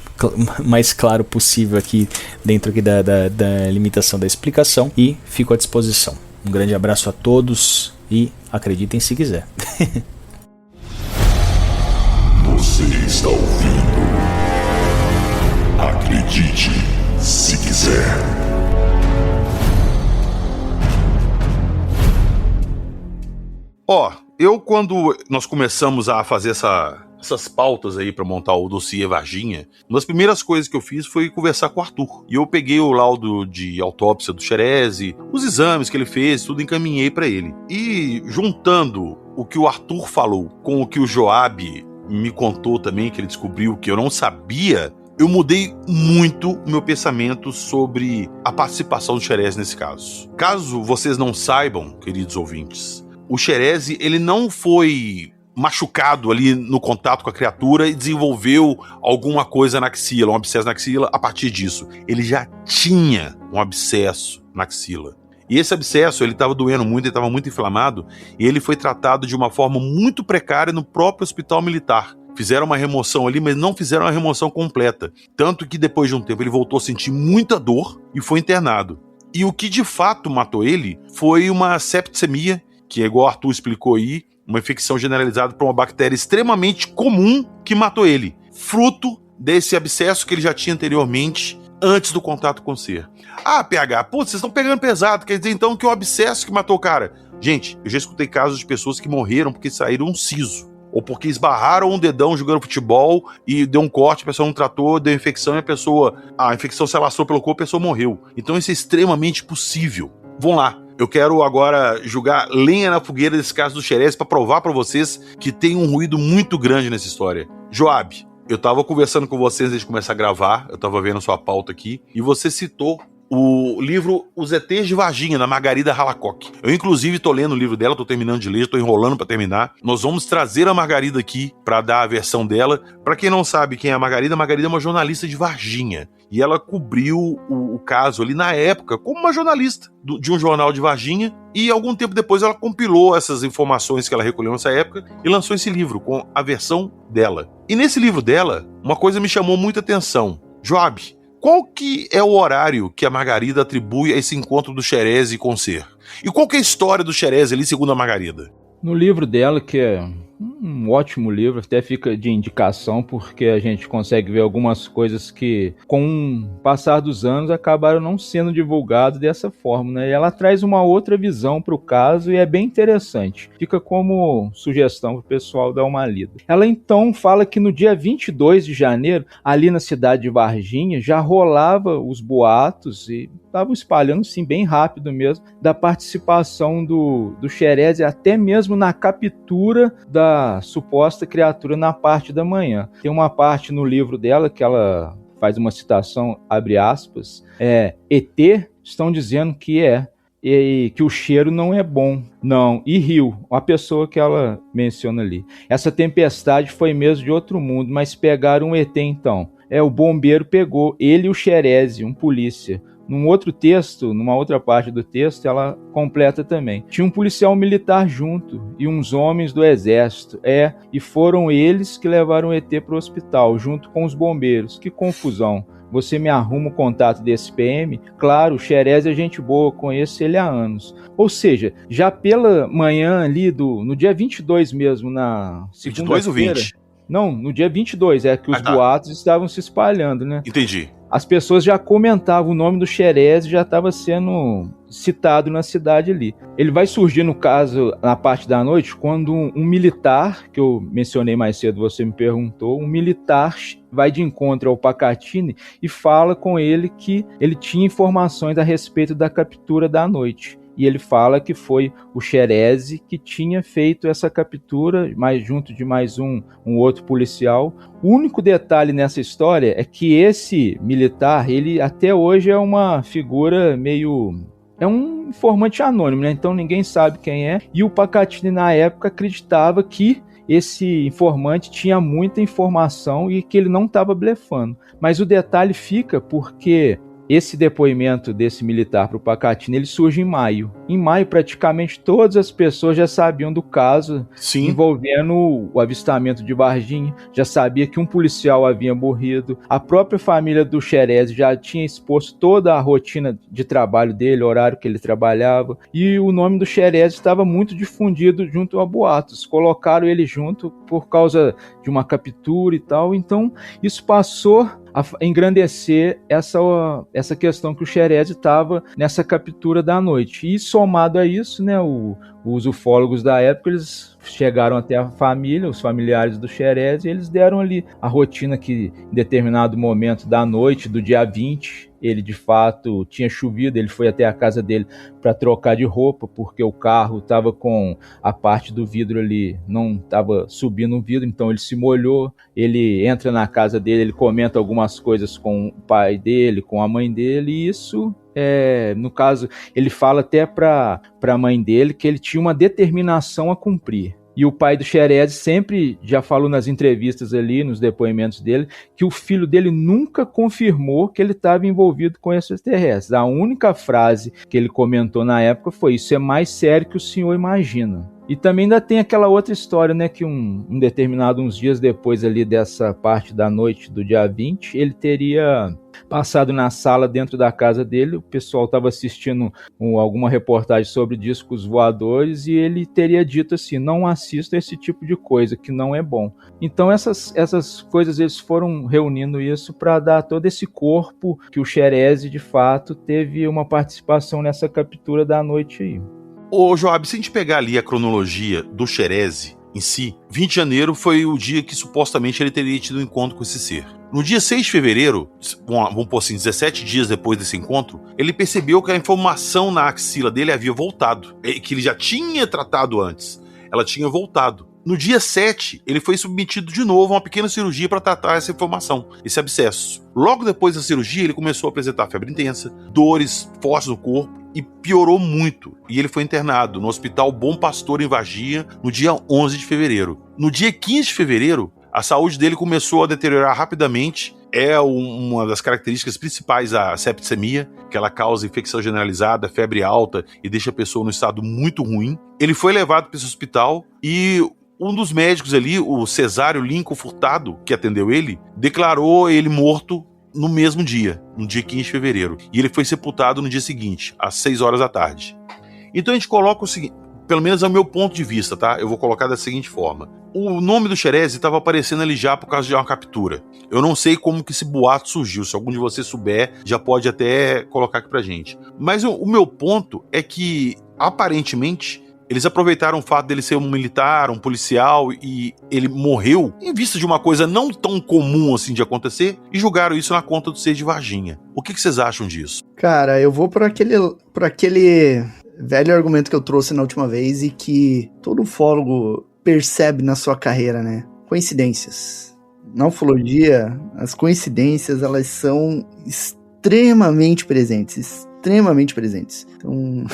[SPEAKER 5] mais claro possível aqui dentro aqui da limitação da explicação, e fico à disposição. Um grande abraço a todos e acreditem se quiser.
[SPEAKER 6] Você está ouvindo? Acredite se quiser.
[SPEAKER 1] Eu quando nós começamos a fazer essas pautas aí pra montar o dossiê Varginha, uma das primeiras coisas que eu fiz foi conversar com o Arthur. E eu peguei o laudo de autópsia do Xerezi, os exames que ele fez, tudo encaminhei pra ele. E juntando o que o Arthur falou com o que o Joab me contou também, que ele descobriu que eu não sabia, eu mudei muito o meu pensamento sobre a participação do Xerezi nesse caso. Caso vocês não saibam, queridos ouvintes, o Xerezi, ele não foi machucado ali no contato com a criatura e desenvolveu alguma coisa na axila, um abscesso na axila a partir disso. Ele já tinha um abscesso na axila. E esse abscesso, ele estava doendo muito, ele estava muito inflamado, e ele foi tratado de uma forma muito precária no próprio hospital militar. Fizeram uma remoção ali, mas não fizeram a remoção completa. Tanto que depois de um tempo ele voltou a sentir muita dor e foi internado. E o que de fato matou ele foi uma septicemia, que é igual o Arthur explicou aí, uma infecção generalizada por uma bactéria extremamente comum que matou ele. Fruto desse abscesso que ele já tinha anteriormente, antes do contato com o ser. PH, vocês estão pegando pesado, quer dizer então que o abscesso que matou o cara. Gente, eu já escutei casos de pessoas que morreram porque saíram um siso, ou porque esbarraram um dedão jogando futebol e deu um corte, a pessoa não tratou, deu infecção e a infecção se alastrou pelo corpo e a pessoa morreu. Então isso é extremamente possível. Vão lá. Eu quero agora jogar lenha na fogueira desse caso do Xerezi para provar para vocês que tem um ruído muito grande nessa história. Joab, eu tava conversando com vocês antes de começar a gravar, eu tava vendo sua pauta aqui, e você citou o livro Os ETs de Varginha, da Margarida Halacock. Eu, inclusive, tô lendo o livro dela, tô terminando de ler, tô enrolando pra terminar. Nós vamos trazer a Margarida aqui pra dar a versão dela. Pra quem não sabe quem é a Margarida é uma jornalista de Varginha. E ela cobriu o caso ali na época como uma jornalista de um jornal de Varginha. E algum tempo depois ela compilou essas informações que ela recolheu nessa época e lançou esse livro com a versão dela. E nesse livro dela, uma coisa me chamou muita atenção. Joab, qual que é o horário que a Margarida atribui a esse encontro do Xerezi com o ser? E qual que é a história do Xerezi ali, segundo a Margarida?
[SPEAKER 3] No livro dela, que é um ótimo livro, até fica de indicação, porque a gente consegue ver algumas coisas que, com o passar dos anos, acabaram não sendo divulgadas dessa forma, né? E ela traz uma outra visão para o caso e é bem interessante. Fica como sugestão para o pessoal dar uma lida. Ela então fala que no dia 22 de janeiro, ali na cidade de Varginha, já rolava os boatos e estavam espalhando, sim, bem rápido mesmo, da participação do Xerezi, até mesmo na captura da suposta criatura na parte da manhã. Tem uma parte no livro dela que ela faz uma citação, abre aspas, ET estão dizendo que e que o cheiro não é bom. Não, e Rio, uma pessoa que ela menciona ali. Essa tempestade foi mesmo de outro mundo, mas pegaram um ET então. O bombeiro pegou ele e o Xerezi, um polícia. Num outro texto, numa outra parte do texto, ela completa também. Tinha um policial militar junto e uns homens do exército. E foram eles que levaram o ET para o hospital, junto com os bombeiros. Que confusão. Você me arruma o contato desse PM? Claro, o Xerezi é gente boa, conheço ele há anos. Ou seja, já pela manhã ali, no dia 22 mesmo, na segunda-feira... 22 ou 20? Não, no dia 22, que os boatos estavam se espalhando, né?
[SPEAKER 1] Entendi.
[SPEAKER 3] As pessoas já comentavam o nome do Xerezi, já estava sendo citado na cidade ali. Ele vai surgir, no caso, na parte da noite, quando um militar, que eu mencionei mais cedo, você me perguntou, um militar vai de encontro ao Pacatini e fala com ele que ele tinha informações a respeito da captura da noite. E ele fala que foi o Xerezi que tinha feito essa captura, junto de mais um outro policial. O único detalhe nessa história é que esse militar, ele até hoje é uma figura meio... É um informante anônimo, né? Então ninguém sabe quem é. E o Pacatini, na época, acreditava que esse informante tinha muita informação e que ele não estava blefando. Mas o detalhe fica porque... Esse depoimento desse militar para o Pacatini, ele surge em maio. Em maio, praticamente todas as pessoas já sabiam do caso, sim, envolvendo o avistamento de Varginha, já sabia que um policial havia morrido, a própria família do Xerezi já tinha exposto toda a rotina de trabalho dele, o horário que ele trabalhava, e o nome do Xerezi estava muito difundido junto a boatos. Colocaram ele junto por causa de uma captura e tal, então isso passou a engrandecer essa questão que o Xerezi estava nessa captura da noite. E isso somado a isso, né, os ufólogos da época, eles chegaram até a família, os familiares do Xerez, e eles deram ali a rotina que em determinado momento da noite, do dia 20, ele de fato tinha chovido, ele foi até a casa dele para trocar de roupa, porque o carro estava com a parte do vidro ali, não estava subindo o vidro, então ele se molhou, ele entra na casa dele, ele comenta algumas coisas com o pai dele, com a mãe dele, e isso... no caso, ele fala até para a mãe dele que ele tinha uma determinação a cumprir. E o pai do Xerez sempre já falou nas entrevistas ali, nos depoimentos dele, que o filho dele nunca confirmou que ele estava envolvido com extraterrestres. A única frase que ele comentou na época foi: isso é mais sério que o senhor imagina. E também ainda tem aquela outra história, né, que um determinado, uns dias depois ali dessa parte da noite do dia 20, ele teria passado na sala dentro da casa dele, o pessoal estava assistindo alguma reportagem sobre discos voadores e ele teria dito assim: não assista esse tipo de coisa, que não é bom. Então essas coisas, eles foram reunindo isso para dar todo esse corpo que o Xerez de fato teve uma participação nessa captura da noite aí.
[SPEAKER 1] Ô Joab, se a gente pegar ali a cronologia do Xerez em si, 20 de janeiro foi o dia que supostamente ele teria tido um encontro com esse ser. No dia 6 de fevereiro, vamos pôr assim, 17 dias depois desse encontro, ele percebeu que a inflamação na axila dele havia voltado, que ele já tinha tratado antes, ela tinha voltado. No dia 7, ele foi submetido de novo a uma pequena cirurgia para tratar essa inflamação, esse abscesso. Logo depois da cirurgia, ele começou a apresentar febre intensa, dores fortes no corpo, e piorou muito, e ele foi internado no Hospital Bom Pastor em Varginha no dia 11 de fevereiro. No dia 15 de fevereiro, a saúde dele começou a deteriorar rapidamente. É uma das características principais da septicemia, que ela causa infecção generalizada, febre alta e deixa a pessoa num estado muito ruim. Ele foi levado para esse hospital e um dos médicos ali, o Cesário Lincoln Furtado, que atendeu ele, declarou ele morto no mesmo dia, no dia 15 de fevereiro. E ele foi sepultado no dia seguinte, às 6 horas da tarde. Então a gente coloca o seguinte, pelo menos é o meu ponto de vista, tá? Eu vou colocar da seguinte forma. O nome do Xerez estava aparecendo ali já por causa de uma captura. Eu não sei como que esse boato surgiu. Se algum de vocês souber, já pode até colocar aqui pra gente. Mas o meu ponto é que, aparentemente, eles aproveitaram o fato dele ser um militar, um policial, e ele morreu em vista de uma coisa não tão comum assim de acontecer, e julgaram isso na conta do ser de Varginha. O que vocês acham disso?
[SPEAKER 2] Cara, eu vou por aquele velho argumento que eu trouxe na última vez e que todo ufólogo percebe na sua carreira, né? Coincidências. Na ufologia, as coincidências, elas são extremamente presentes. Então...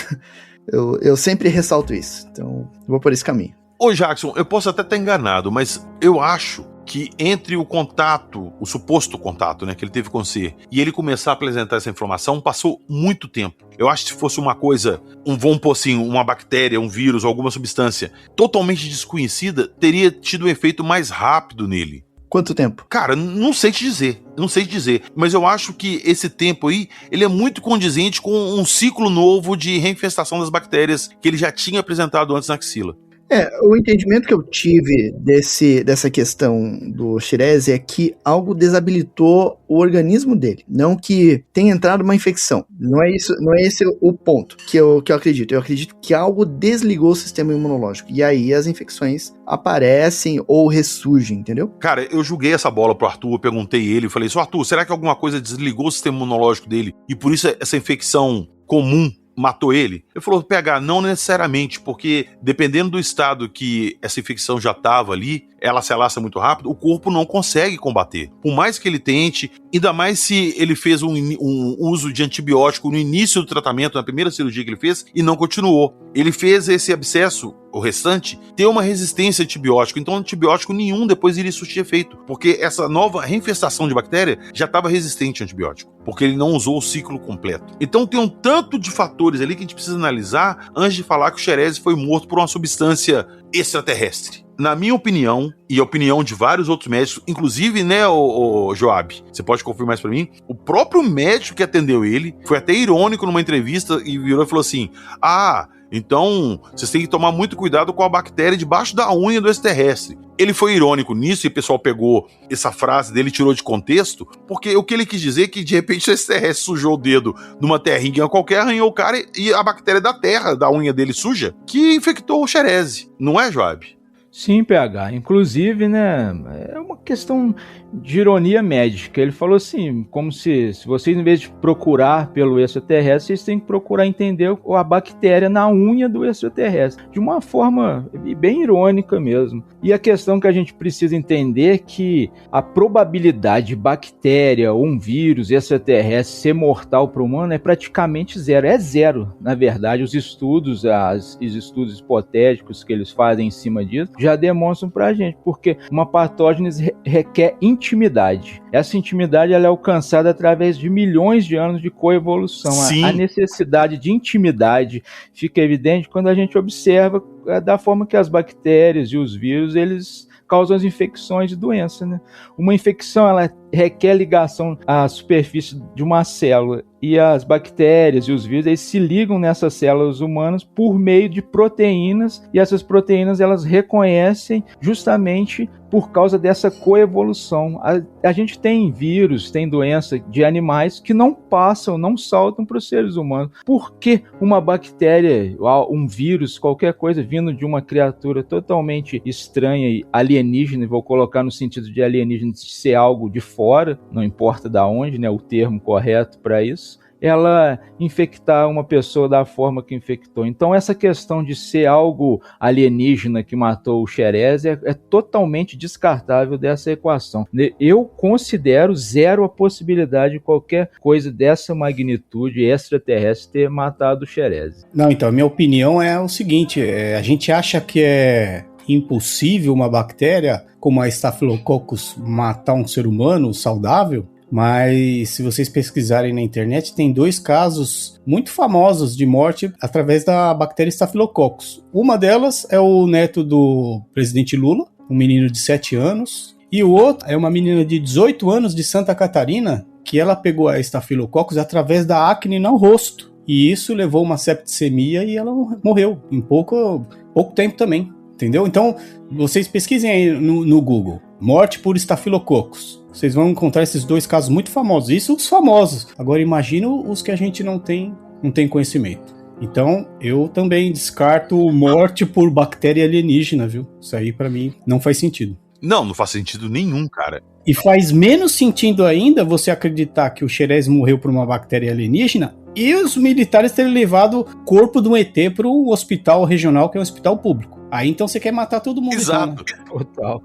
[SPEAKER 2] Eu sempre ressalto isso, então vou por esse caminho.
[SPEAKER 1] Ô Jackson, eu posso até estar enganado, mas eu acho que entre o contato, o suposto contato, né, que ele teve com o ser, e ele começar a apresentar essa informação, passou muito tempo. Eu acho que se fosse uma coisa, vamos pôr assim, uma bactéria, um vírus, alguma substância totalmente desconhecida, teria tido um efeito mais rápido nele.
[SPEAKER 2] Quanto tempo?
[SPEAKER 1] Cara, não sei te dizer, mas eu acho que esse tempo aí, ele é muito condizente com um ciclo novo de reinfestação das bactérias que ele já tinha apresentado antes na axila.
[SPEAKER 2] O entendimento que eu tive dessa questão do Xerez é que algo desabilitou o organismo dele, não que tenha entrado uma infecção. Não é esse o ponto que eu acredito. Eu acredito que algo desligou o sistema imunológico, e aí as infecções aparecem ou ressurgem, entendeu?
[SPEAKER 1] Cara, eu joguei essa bola pro Arthur, eu perguntei ele, falei, Arthur, será que alguma coisa desligou o sistema imunológico dele, e por isso essa infecção comum matou ele? Ele falou, PH, não necessariamente, porque dependendo do estado que essa infecção já estava ali, ela se alastra muito rápido, o corpo não consegue combater. Por mais que ele tente, ainda mais se ele fez um uso de antibiótico no início do tratamento, na primeira cirurgia que ele fez, e não continuou. Ele fez esse abscesso, o restante, ter uma resistência a antibiótico, então antibiótico nenhum depois iria surtir efeito, porque essa nova reinfestação de bactéria já estava resistente a antibiótico, porque ele não usou o ciclo completo. Então tem um tanto de fatores ali que a gente precisa analisar antes de falar que o Xerez foi morto por uma substância extraterrestre. Na minha opinião, e a opinião de vários outros médicos, inclusive, né, o Joab, você pode confirmar isso pra mim, o próprio médico que atendeu ele foi até irônico numa entrevista e virou e falou assim, Então, vocês têm que tomar muito cuidado com a bactéria debaixo da unha do extraterrestre. Ele foi irônico nisso e o pessoal pegou essa frase dele e tirou de contexto, porque o que ele quis dizer é que de repente o extraterrestre sujou o dedo numa terrinha qualquer, arranhou o cara e a bactéria da terra, da unha dele suja, que infectou o Xerez. Não é, Joab?
[SPEAKER 3] Sim, PH. Inclusive, né, é uma questão de ironia médica. Ele falou assim, como se vocês, em vez de procurar pelo extraterrestre, vocês têm que procurar entender a bactéria na unha do extraterrestre. De uma forma bem irônica mesmo. E a questão que a gente precisa entender é que a probabilidade de bactéria ou um vírus extraterrestre ser mortal para o humano é praticamente zero. É zero, na verdade. Os estudos hipotéticos que eles fazem em cima disso já demonstram pra gente, porque uma patógene requer intimidade. Essa intimidade ela é alcançada através de milhões de anos de coevolução. A necessidade de intimidade fica evidente quando a gente observa da forma que as bactérias e os vírus, eles causam as infecções e doenças, né? Uma infecção, ela requer ligação à superfície de uma célula, e as bactérias e os vírus, eles se ligam nessas células humanas por meio de proteínas, e essas proteínas, elas reconhecem justamente por causa dessa coevolução. A gente tem vírus, tem doença de animais que não passam, não saltam para os seres humanos. Por que uma bactéria, um vírus, qualquer coisa vindo de uma criatura totalmente estranha e alienígena, vou colocar no sentido de alienígena de ser algo de fora, não importa de onde, né, o termo correto para isso, ela infectar uma pessoa da forma que infectou. Então essa questão de ser algo alienígena que matou o Xerez é totalmente descartável dessa equação. Eu considero zero a possibilidade de qualquer coisa dessa magnitude extraterrestre ter matado o Xerez.
[SPEAKER 4] Não, então, a minha opinião é o seguinte, a gente acha que é impossível uma bactéria como a Staphylococcus matar um ser humano saudável, mas se vocês pesquisarem na internet, tem 2 casos muito famosos de morte através da bactéria Staphylococcus. Uma delas é o neto do presidente Lula, um menino de 7 anos, e o outro é uma menina de 18 anos de Santa Catarina, que ela pegou a Staphylococcus através da acne no rosto, e isso levou uma septicemia e ela morreu em pouco tempo também, entendeu? Então, vocês pesquisem aí no Google, morte por Staphylococcus. Vocês vão encontrar esses 2 casos muito famosos. Isso os famosos. Agora imagina os que a gente não tem conhecimento. Então, eu também descarto morte por bactéria alienígena, viu? Isso aí pra mim não faz sentido.
[SPEAKER 1] Não faz sentido nenhum, cara.
[SPEAKER 4] E faz menos sentido ainda você acreditar que o Xerez morreu por uma bactéria alienígena e os militares terem levado o corpo de um ET para um hospital regional, que é um hospital público. Aí então você quer matar todo mundo.
[SPEAKER 1] Exato.
[SPEAKER 4] Então, né?
[SPEAKER 3] Total.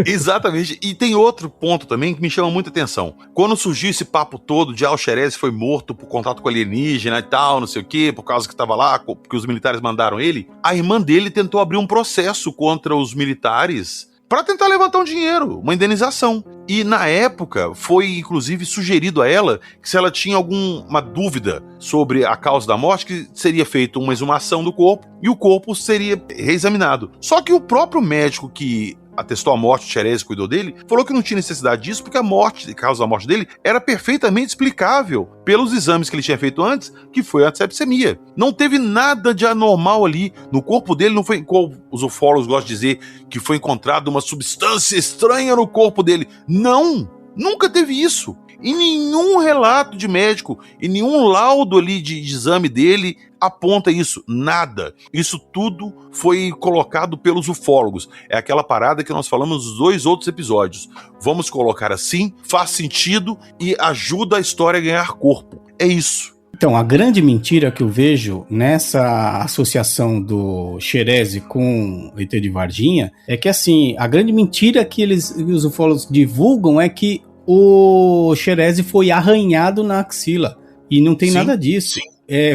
[SPEAKER 1] Exatamente. E tem outro ponto também que me chama muita atenção. Quando surgiu esse papo todo de o Xerez foi morto por contato com alienígena e tal, não sei o quê, por causa que estava lá, porque os militares mandaram ele, a irmã dele tentou abrir um processo contra os militares para tentar levantar um dinheiro, uma indenização. E na época foi inclusive sugerido a ela que se ela tinha alguma dúvida sobre a causa da morte, que seria feita uma exumação do corpo e o corpo seria reexaminado. Só que o próprio médico que atestou a morte, o Xerez cuidou dele, falou que não tinha necessidade disso porque a causa da morte dele era perfeitamente explicável pelos exames que ele tinha feito antes, que foi a septicemia. Não teve nada de anormal ali no corpo dele, não foi, como os ufólogos gostam de dizer, que foi encontrada uma substância estranha no corpo dele. Não! Nunca teve isso. Em nenhum relato de médico, em nenhum laudo ali de exame dele aponta isso, nada. Isso tudo foi colocado pelos ufólogos. É aquela parada que nós falamos nos 2 outros episódios. Vamos colocar assim, faz sentido e ajuda a história a ganhar corpo. É isso.
[SPEAKER 4] Então, a grande mentira que eu vejo nessa associação do Xerez com o ET de Varginha é que, assim, a grande mentira que os ufólogos divulgam é que o Xerez foi arranhado na axila. E não tem nada disso.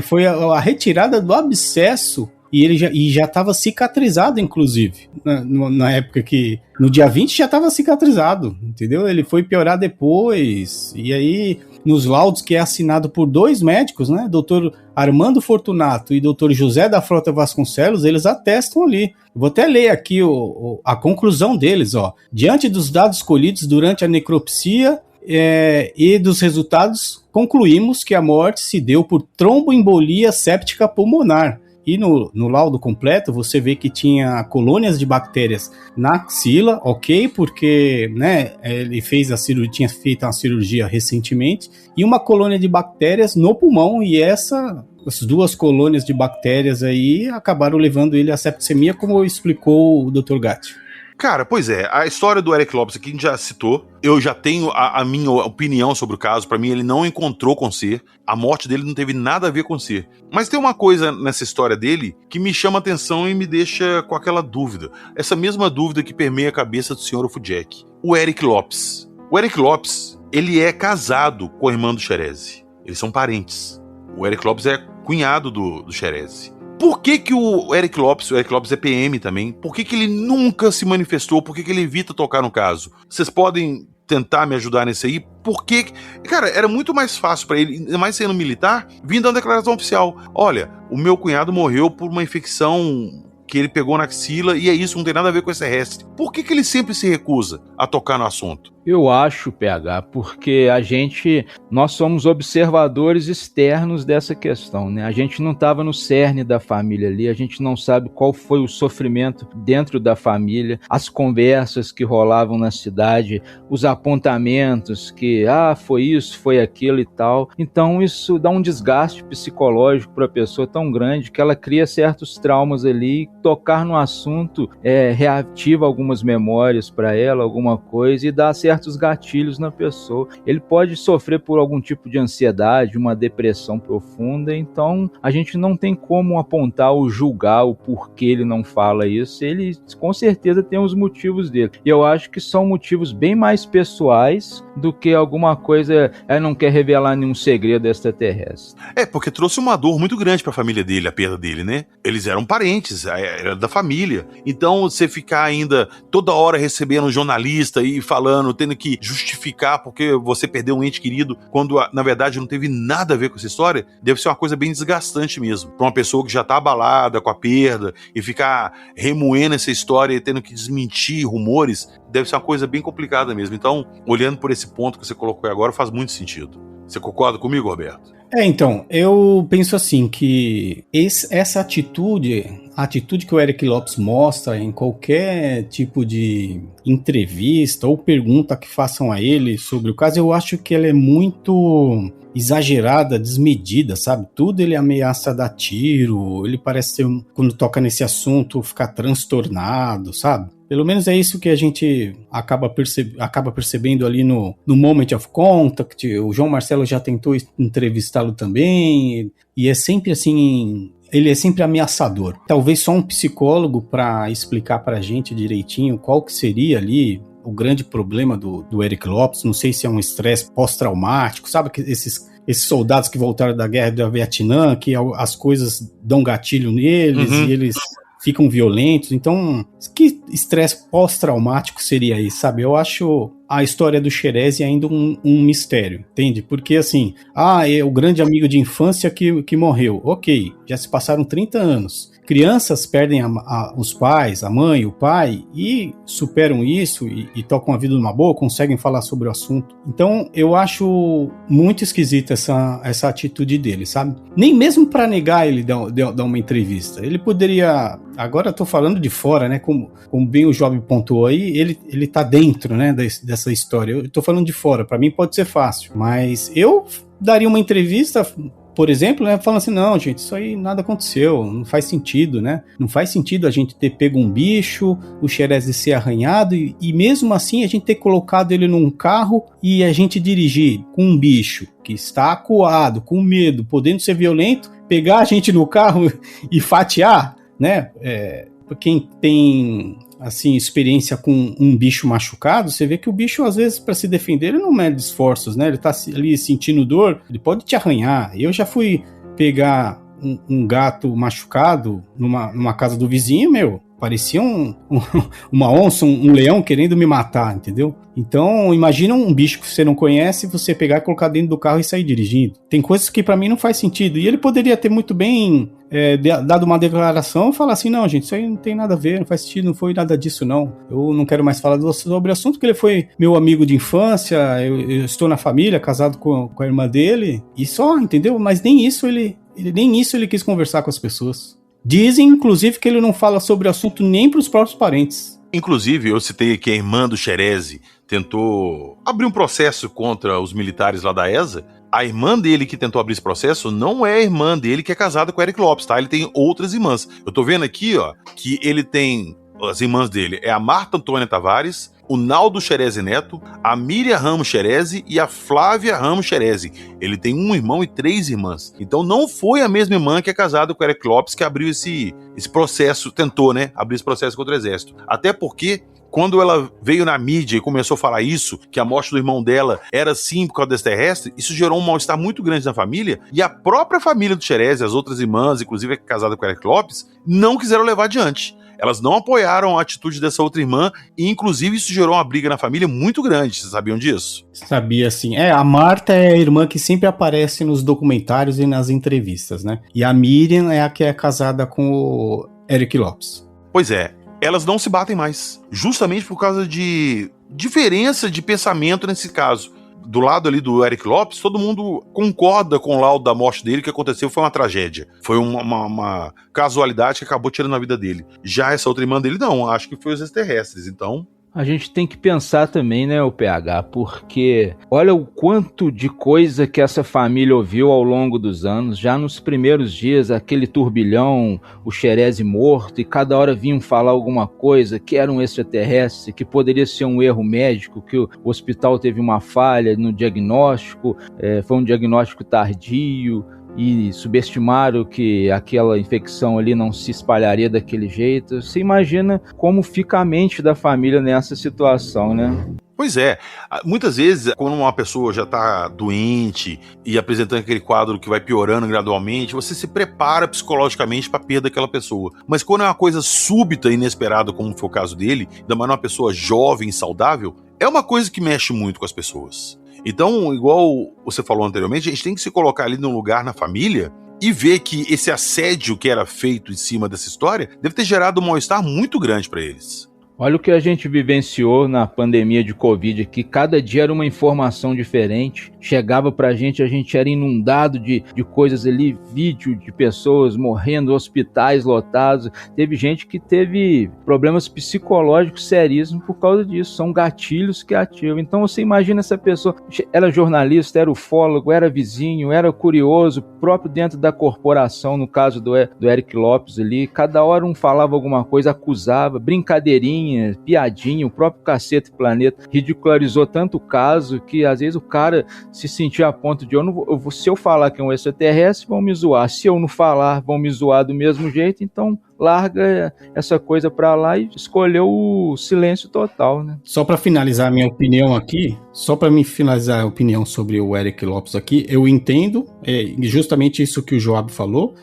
[SPEAKER 4] Foi a retirada do abscesso e ele já estava cicatrizado, inclusive. Na época que... No dia 20 já estava cicatrizado, entendeu? Ele foi piorar depois. E aí, nos laudos que é assinado por 2 médicos, né? Dr. Armando Fortunato e Dr. José da Frota Vasconcelos, eles atestam ali. Vou até ler aqui a conclusão deles, ó. Diante dos dados colhidos durante a necropsia e dos resultados, concluímos que a morte se deu por tromboembolia séptica pulmonar. E no laudo completo você vê que tinha colônias de bactérias na axila, ok, porque, né, ele tinha feito uma cirurgia recentemente, e uma colônia de bactérias no pulmão, e essas 2 colônias de bactérias aí acabaram levando ele à septicemia, como explicou o Dr. Gatti.
[SPEAKER 1] Cara, pois é, a história do Eric Lopes aqui a gente já citou, eu já tenho a minha opinião sobre o caso. Pra mim ele não encontrou com C, a morte dele não teve nada a ver com C. Mas tem uma coisa nessa história dele que me chama a atenção e me deixa com aquela dúvida, essa mesma dúvida que permeia a cabeça do Sr. Ofudjek. O Eric Lopes, ele é casado com a irmã do Xerezi, eles são parentes. O Eric Lopes é cunhado do Xerezi. Por que o Eric Lopes é PM também, por que ele nunca se manifestou, por que ele evita tocar no caso? Vocês podem tentar me ajudar nisso aí? Porque, cara, era muito mais fácil pra ele, ainda mais sendo militar, vindo uma declaração oficial. Olha, o meu cunhado morreu por uma infecção que ele pegou na axila e é isso, não tem nada a ver com esse resto. Por que ele sempre se recusa a tocar no assunto?
[SPEAKER 3] Eu acho, PH, porque nós somos observadores externos dessa questão, né? A gente não estava no cerne da família ali, a gente não sabe qual foi o sofrimento dentro da família, as conversas que rolavam na cidade, os apontamentos que, foi isso, foi aquilo e tal. Então isso dá um desgaste psicológico para a pessoa tão grande que ela cria certos traumas ali, tocar no assunto reativa algumas memórias para ela, alguma coisa, e dá certos gatilhos na pessoa. Ele pode sofrer por algum tipo de ansiedade, uma depressão profunda, então a gente não tem como apontar ou julgar o porquê ele não fala isso. Ele com certeza tem os motivos dele, e eu acho que são motivos bem mais pessoais do que alguma coisa, não quer revelar nenhum segredo extraterrestre.
[SPEAKER 1] Porque trouxe uma dor muito grande pra família dele, a perda dele, né? Eles eram parentes, era da família. Então você ficar ainda toda hora recebendo um jornalista e falando, tendo que justificar porque você perdeu um ente querido, quando na verdade não teve nada a ver com essa história, deve ser uma coisa bem desgastante mesmo. Pra uma pessoa que já tá abalada com a perda e ficar remoendo essa história e tendo que desmentir rumores, deve ser uma coisa bem complicada mesmo. Então, olhando por esse ponto que você colocou aí agora, faz muito sentido. Você concorda comigo, Roberto?
[SPEAKER 4] Então, eu penso assim, que essa atitude, a atitude que o Eric Lopes mostra em qualquer tipo de entrevista ou pergunta que façam a ele sobre o caso, eu acho que ela é muito exagerada, desmedida, sabe? Tudo ele ameaça dar tiro, ele parece ser, quando toca nesse assunto, ficar transtornado, sabe? Pelo menos é isso que a gente acaba percebendo ali no Moment of Contact. O João Marcelo já tentou entrevistá-lo também, e é sempre assim, ele é sempre ameaçador. Talvez só um psicólogo para explicar pra gente direitinho qual que seria ali o grande problema do Eric Lopes. Não sei se é um estresse pós-traumático, sabe? Que esses soldados que voltaram da guerra do Vietnã, que as coisas dão gatilho neles, e eles ficam violentos. Então, que estresse pós-traumático seria isso, sabe? Eu acho a história do Xerezi ainda um mistério, entende? Porque assim, é o grande amigo de infância que morreu. Ok, já se passaram 30 anos. Crianças perdem os pais, a mãe, o pai, e superam isso e tocam a vida numa boa, conseguem falar sobre o assunto. Então, eu acho muito esquisita essa atitude dele, sabe? Nem mesmo para negar ele dar uma entrevista. Ele poderia... Agora eu tô falando de fora, né? Como bem o Job pontuou aí, ele tá dentro, né, dessa história. Eu tô falando de fora. Para mim pode ser fácil, mas eu daria uma entrevista... Por exemplo, né, falando assim, não, gente, isso aí nada aconteceu, não faz sentido, né? Não faz sentido a gente ter pego um bicho, o Xerezi ser arranhado e mesmo assim a gente ter colocado ele num carro e a gente dirigir com um bicho que está acuado, com medo, podendo ser violento, pegar a gente no carro e fatiar, né? Quem tem... assim, experiência com um bicho machucado, você vê que o bicho, às vezes, para se defender, ele não mede esforços, né? Ele tá ali sentindo dor, ele pode te arranhar. Eu já fui pegar um gato machucado numa casa do vizinho, parecia uma onça, um leão querendo me matar, entendeu? Então, imagina um bicho que você não conhece, você pegar e colocar dentro do carro e sair dirigindo. Tem coisas que pra mim não faz sentido. E ele poderia ter muito bem dado uma declaração e falar assim, não, gente, isso aí não tem nada a ver, não faz sentido, não foi nada disso, não. Eu não quero mais falar sobre o assunto, porque ele foi meu amigo de infância, eu estou na família, casado com a irmã dele, e só, entendeu? Mas nem isso ele quis conversar com as pessoas. Dizem, inclusive, que ele não fala sobre o assunto nem para os próprios parentes.
[SPEAKER 1] Inclusive, eu citei que a irmã do Xerezi tentou abrir um processo contra os militares lá da ESA. A irmã dele que tentou abrir esse processo não é a irmã dele que é casada com o Eric Lopes, tá? Ele tem outras irmãs. Eu tô vendo aqui, ó, que ele tem... As irmãs dele é a Marta Antônia Tavares, o Naldo Xerezi Neto, a Miriam Ramos Xerezi e a Flávia Ramos Xerezi. Ele tem um irmão e 3 irmãs. Então não foi a mesma irmã que é casada com o Eric Lopes que abriu esse processo, tentou, né, abrir esse processo contra o exército. Até porque, quando ela veio na mídia e começou a falar isso, que a morte do irmão dela era sim por causa do extraterrestre, isso gerou um mal-estar muito grande na família, e a própria família do Xerezi, as outras irmãs, inclusive a casada com o Eric Lopes, não quiseram levar adiante. Elas não apoiaram a atitude dessa outra irmã e, inclusive, isso gerou uma briga na família muito grande. Vocês sabiam disso?
[SPEAKER 4] Sabia, sim. A Marta é a irmã que sempre aparece nos documentários e nas entrevistas, né? E a Miriam é a que é casada com o Eric Lopes.
[SPEAKER 1] Pois é. Elas não se batem mais. Justamente por causa de diferença de pensamento nesse caso. Do lado ali do Eric Lopes, todo mundo concorda com o laudo da morte dele, que aconteceu foi uma tragédia. Foi uma casualidade que acabou tirando a vida dele. Já essa outra irmã dele, não, acho que foi os extraterrestres, então...
[SPEAKER 3] A gente tem que pensar também, né, o PH, porque olha o quanto de coisa que essa família ouviu ao longo dos anos. Já nos primeiros dias, aquele turbilhão, o Xerezi morto, e cada hora vinham falar alguma coisa, que era um extraterrestre, que poderia ser um erro médico, que o hospital teve uma falha no diagnóstico, foi um diagnóstico tardio, e subestimaram que aquela infecção ali não se espalharia daquele jeito. Você imagina como fica a mente da família nessa situação, né?
[SPEAKER 1] Pois é, muitas vezes quando uma pessoa já está doente e apresentando aquele quadro que vai piorando gradualmente, você se prepara psicologicamente para a perda daquela pessoa. Mas quando é uma coisa súbita e inesperada, como foi o caso dele, ainda mais uma pessoa jovem e saudável, é uma coisa que mexe muito com as pessoas. Então, igual você falou anteriormente, a gente tem que se colocar ali num lugar na família e ver que esse assédio que era feito em cima dessa história deve ter gerado um mal-estar muito grande para eles.
[SPEAKER 3] Olha o que a gente vivenciou na pandemia de Covid aqui, cada dia era uma informação diferente, chegava pra gente, a gente era inundado de coisas ali, vídeo de pessoas morrendo, hospitais lotados, teve gente que teve problemas psicológicos seríssimos por causa disso, são gatilhos que ativam. Então você imagina essa pessoa, era jornalista, era ufólogo, era vizinho, era curioso, próprio dentro da corporação, no caso do Eric Lopes ali, cada hora um falava alguma coisa, acusava, brincadeirinha, piadinha, o próprio Cacete Planeta ridicularizou tanto o caso que às vezes o cara se sentia a ponto de se eu falar que é um extraterrestre, vão me zoar, se eu não falar, vão me zoar do mesmo jeito, então larga essa coisa pra lá e escolheu o silêncio total, né?
[SPEAKER 4] Só pra finalizar a minha opinião aqui, finalizar a opinião sobre o Eric Lopes aqui, eu entendo justamente isso que o Joab falou,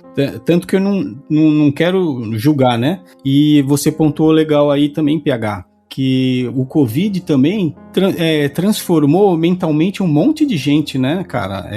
[SPEAKER 4] tanto que eu não quero julgar, né? E você pontuou legal aí também, PH, que o Covid também transformou mentalmente um monte de gente, né, cara?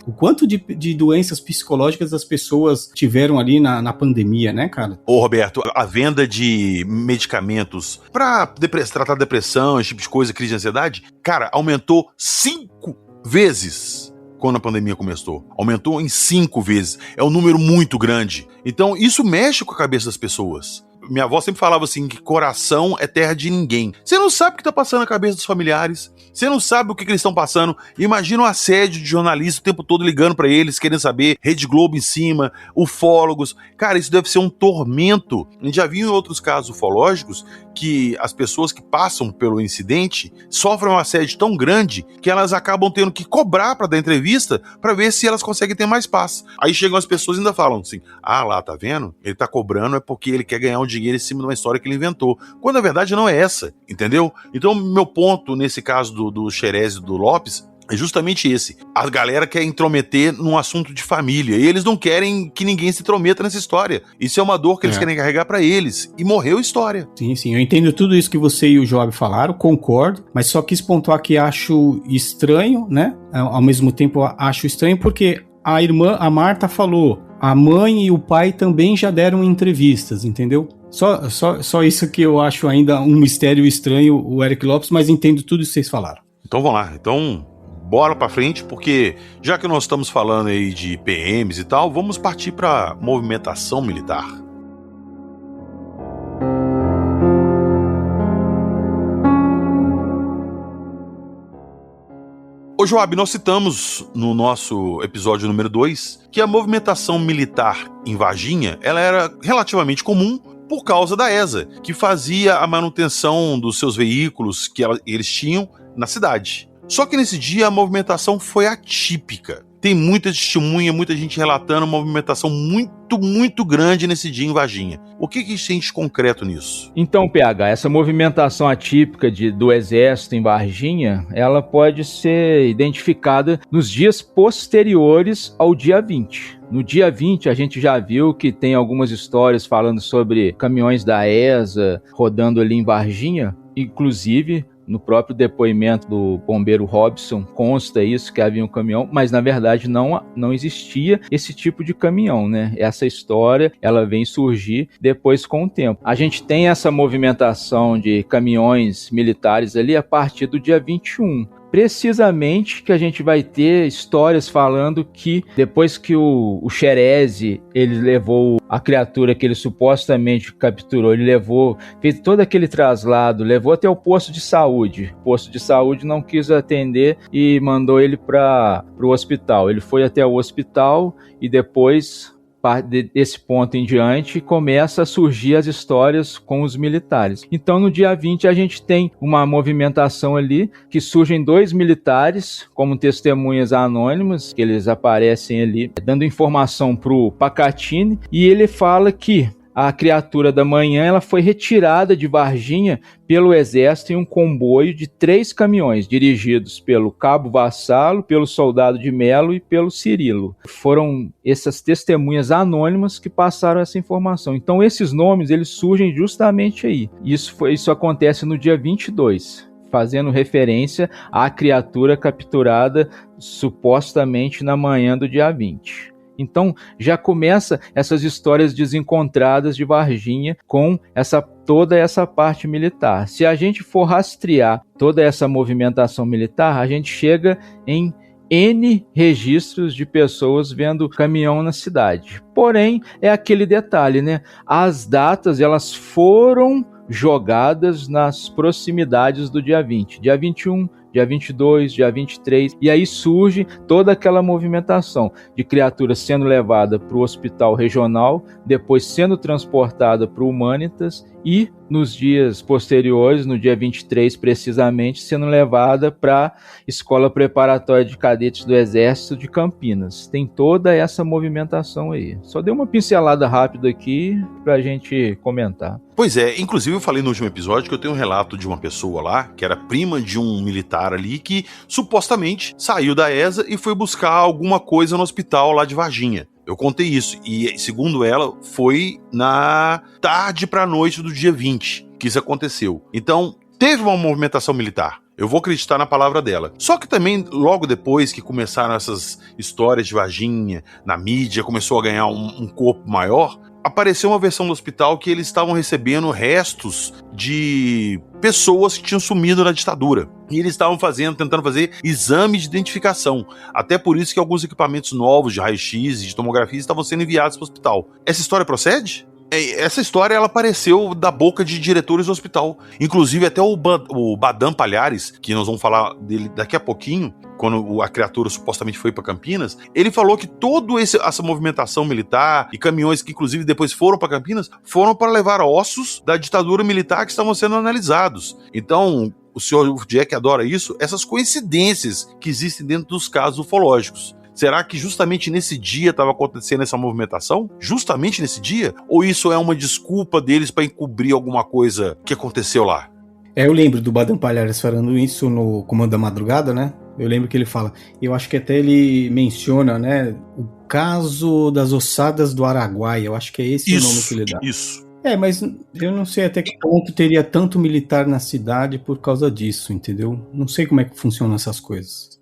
[SPEAKER 4] O quanto de doenças psicológicas as pessoas tiveram ali na pandemia, né, cara?
[SPEAKER 1] Ô, Roberto, a venda de medicamentos pra tratar depressão, esse tipo de coisa, crise de ansiedade, cara, aumentou 5 vezes quando a pandemia começou. Aumentou em 5 vezes. É um número muito grande. Então, isso mexe com a cabeça das pessoas. Minha avó sempre falava assim, que coração é terra de ninguém. Você não sabe o que tá passando na cabeça dos familiares. Você não sabe o que eles estão passando. Imagina o assédio de jornalistas o tempo todo ligando pra eles, querendo saber, Rede Globo em cima, ufólogos. Cara, isso deve ser um tormento. A gente já viu em outros casos ufológicos que as pessoas que passam pelo incidente sofrem um assédio tão grande que elas acabam tendo que cobrar pra dar entrevista pra ver se elas conseguem ter mais paz. Aí chegam as pessoas e ainda falam assim, lá, tá vendo? Ele tá cobrando é porque ele quer ganhar um dinheiro em cima de uma história que ele inventou. Quando a verdade não é essa, entendeu? Então, meu ponto nesse caso do Xerezi e do Lopes é justamente esse. A galera quer intrometer num assunto de família e eles não querem que ninguém se intrometa nessa história. Isso é uma dor que eles querem carregar pra eles. E morreu a história.
[SPEAKER 4] Sim, eu entendo tudo isso que você e o Joab falaram, concordo, mas só quis pontuar que acho estranho, né? Ao mesmo tempo acho estranho porque a irmã, a Marta, falou, a mãe e o pai também já deram entrevistas, entendeu? Só isso que eu acho ainda um mistério estranho, o Eric Lopes, mas entendo tudo isso que vocês falaram.
[SPEAKER 1] Então vamos lá. Então, bora pra frente, porque já que nós estamos falando aí de PMs e tal, vamos partir pra movimentação militar. Ô Joab, nós citamos no nosso episódio número 2 que a movimentação militar em Varginha ela era relativamente comum por causa da ESA, que fazia a manutenção dos seus veículos que eles tinham na cidade. Só que nesse dia a movimentação foi atípica. Tem muita testemunha, muita gente relatando uma movimentação muito grande nesse dia em Varginha. O que tem de concreto nisso?
[SPEAKER 3] Então, PH, essa movimentação atípica do Exército em Varginha, ela pode ser identificada nos dias posteriores ao dia 20. No dia 20, a gente já viu que tem algumas histórias falando sobre caminhões da ESA rodando ali em Varginha, inclusive no próprio depoimento do bombeiro Robson consta isso, que havia um caminhão, mas na verdade não existia esse tipo de caminhão, né? Essa história, ela vem surgir depois com o tempo. A gente tem essa movimentação de caminhões militares ali a partir do dia 21. Precisamente que a gente vai ter histórias falando que depois que o Xerezi, ele levou a criatura que ele supostamente capturou, ele fez todo aquele traslado, levou até o posto de saúde. O posto de saúde não quis atender e mandou ele para o hospital. Ele foi até o hospital e depois, desse ponto em diante, começa a surgir as histórias com os militares. Então no dia 20 a gente tem uma movimentação ali que surgem 2 militares como testemunhas anônimas, que eles aparecem ali dando informação pro Pacatini, e ele fala que a criatura da manhã ela foi retirada de Varginha pelo Exército em um comboio de 3 caminhões, dirigidos pelo Cabo Vassalo, pelo Soldado de Melo e pelo Cirilo. Foram essas testemunhas anônimas que passaram essa informação. Então esses nomes eles surgem justamente aí. Isso acontece no dia 22. Fazendo referência à criatura capturada supostamente na manhã do dia 20. Então já começa essas histórias desencontradas de Varginha com toda essa parte militar. Se a gente for rastrear toda essa movimentação militar, a gente chega em N registros de pessoas vendo caminhão na cidade. Porém, é aquele detalhe, né? As datas elas foram jogadas nas proximidades do dia 20, dia 21, dia 22, dia 23, e aí surge toda aquela movimentação de criatura sendo levada para o hospital regional, depois sendo transportada para o Humanitas e nos dias posteriores, no dia 23 precisamente, sendo levada para a Escola Preparatória de Cadetes do Exército de Campinas. Tem toda essa movimentação aí. Só dei uma pincelada rápida aqui para a gente comentar.
[SPEAKER 1] Pois é, inclusive eu falei no último episódio que eu tenho um relato de uma pessoa lá, que era prima de um militar ali, que supostamente saiu da ESA e foi buscar alguma coisa no hospital lá de Varginha. Eu contei isso, e segundo ela, foi na tarde pra noite do dia 20 que isso aconteceu. Então, teve uma movimentação militar. Eu vou acreditar na palavra dela. Só que também, logo depois que começaram essas histórias de Varginha, na mídia, começou a ganhar um corpo maior, apareceu uma versão do hospital que eles estavam recebendo restos de pessoas que tinham sumido na ditadura. E eles estavam tentando fazer exame de identificação. Até por isso que alguns equipamentos novos de raio-x e de tomografia estavam sendo enviados para o hospital. Essa história procede? Essa história ela apareceu da boca de diretores do hospital. Inclusive até o Badam Palhares, que nós vamos falar dele daqui a pouquinho, quando a criatura supostamente foi para Campinas, ele falou que toda essa movimentação militar e caminhões que inclusive depois foram para Campinas, foram para levar ossos da ditadura militar que estavam sendo analisados. Então, o senhor Jack adora isso, essas coincidências que existem dentro dos casos ufológicos. Será que justamente nesse dia estava acontecendo essa movimentação? Justamente nesse dia? Ou isso é uma desculpa deles para encobrir alguma coisa que aconteceu lá?
[SPEAKER 4] Eu lembro do Badam Palhares falando isso no Comando da Madrugada, né? Eu lembro que ele fala, eu acho que até ele menciona, né, o caso das ossadas do Araguaia, eu acho que é esse o nome que ele dá.
[SPEAKER 1] Isso.
[SPEAKER 4] Mas eu não sei até que ponto teria tanto militar na cidade por causa disso, entendeu? Não sei como é que funcionam essas coisas.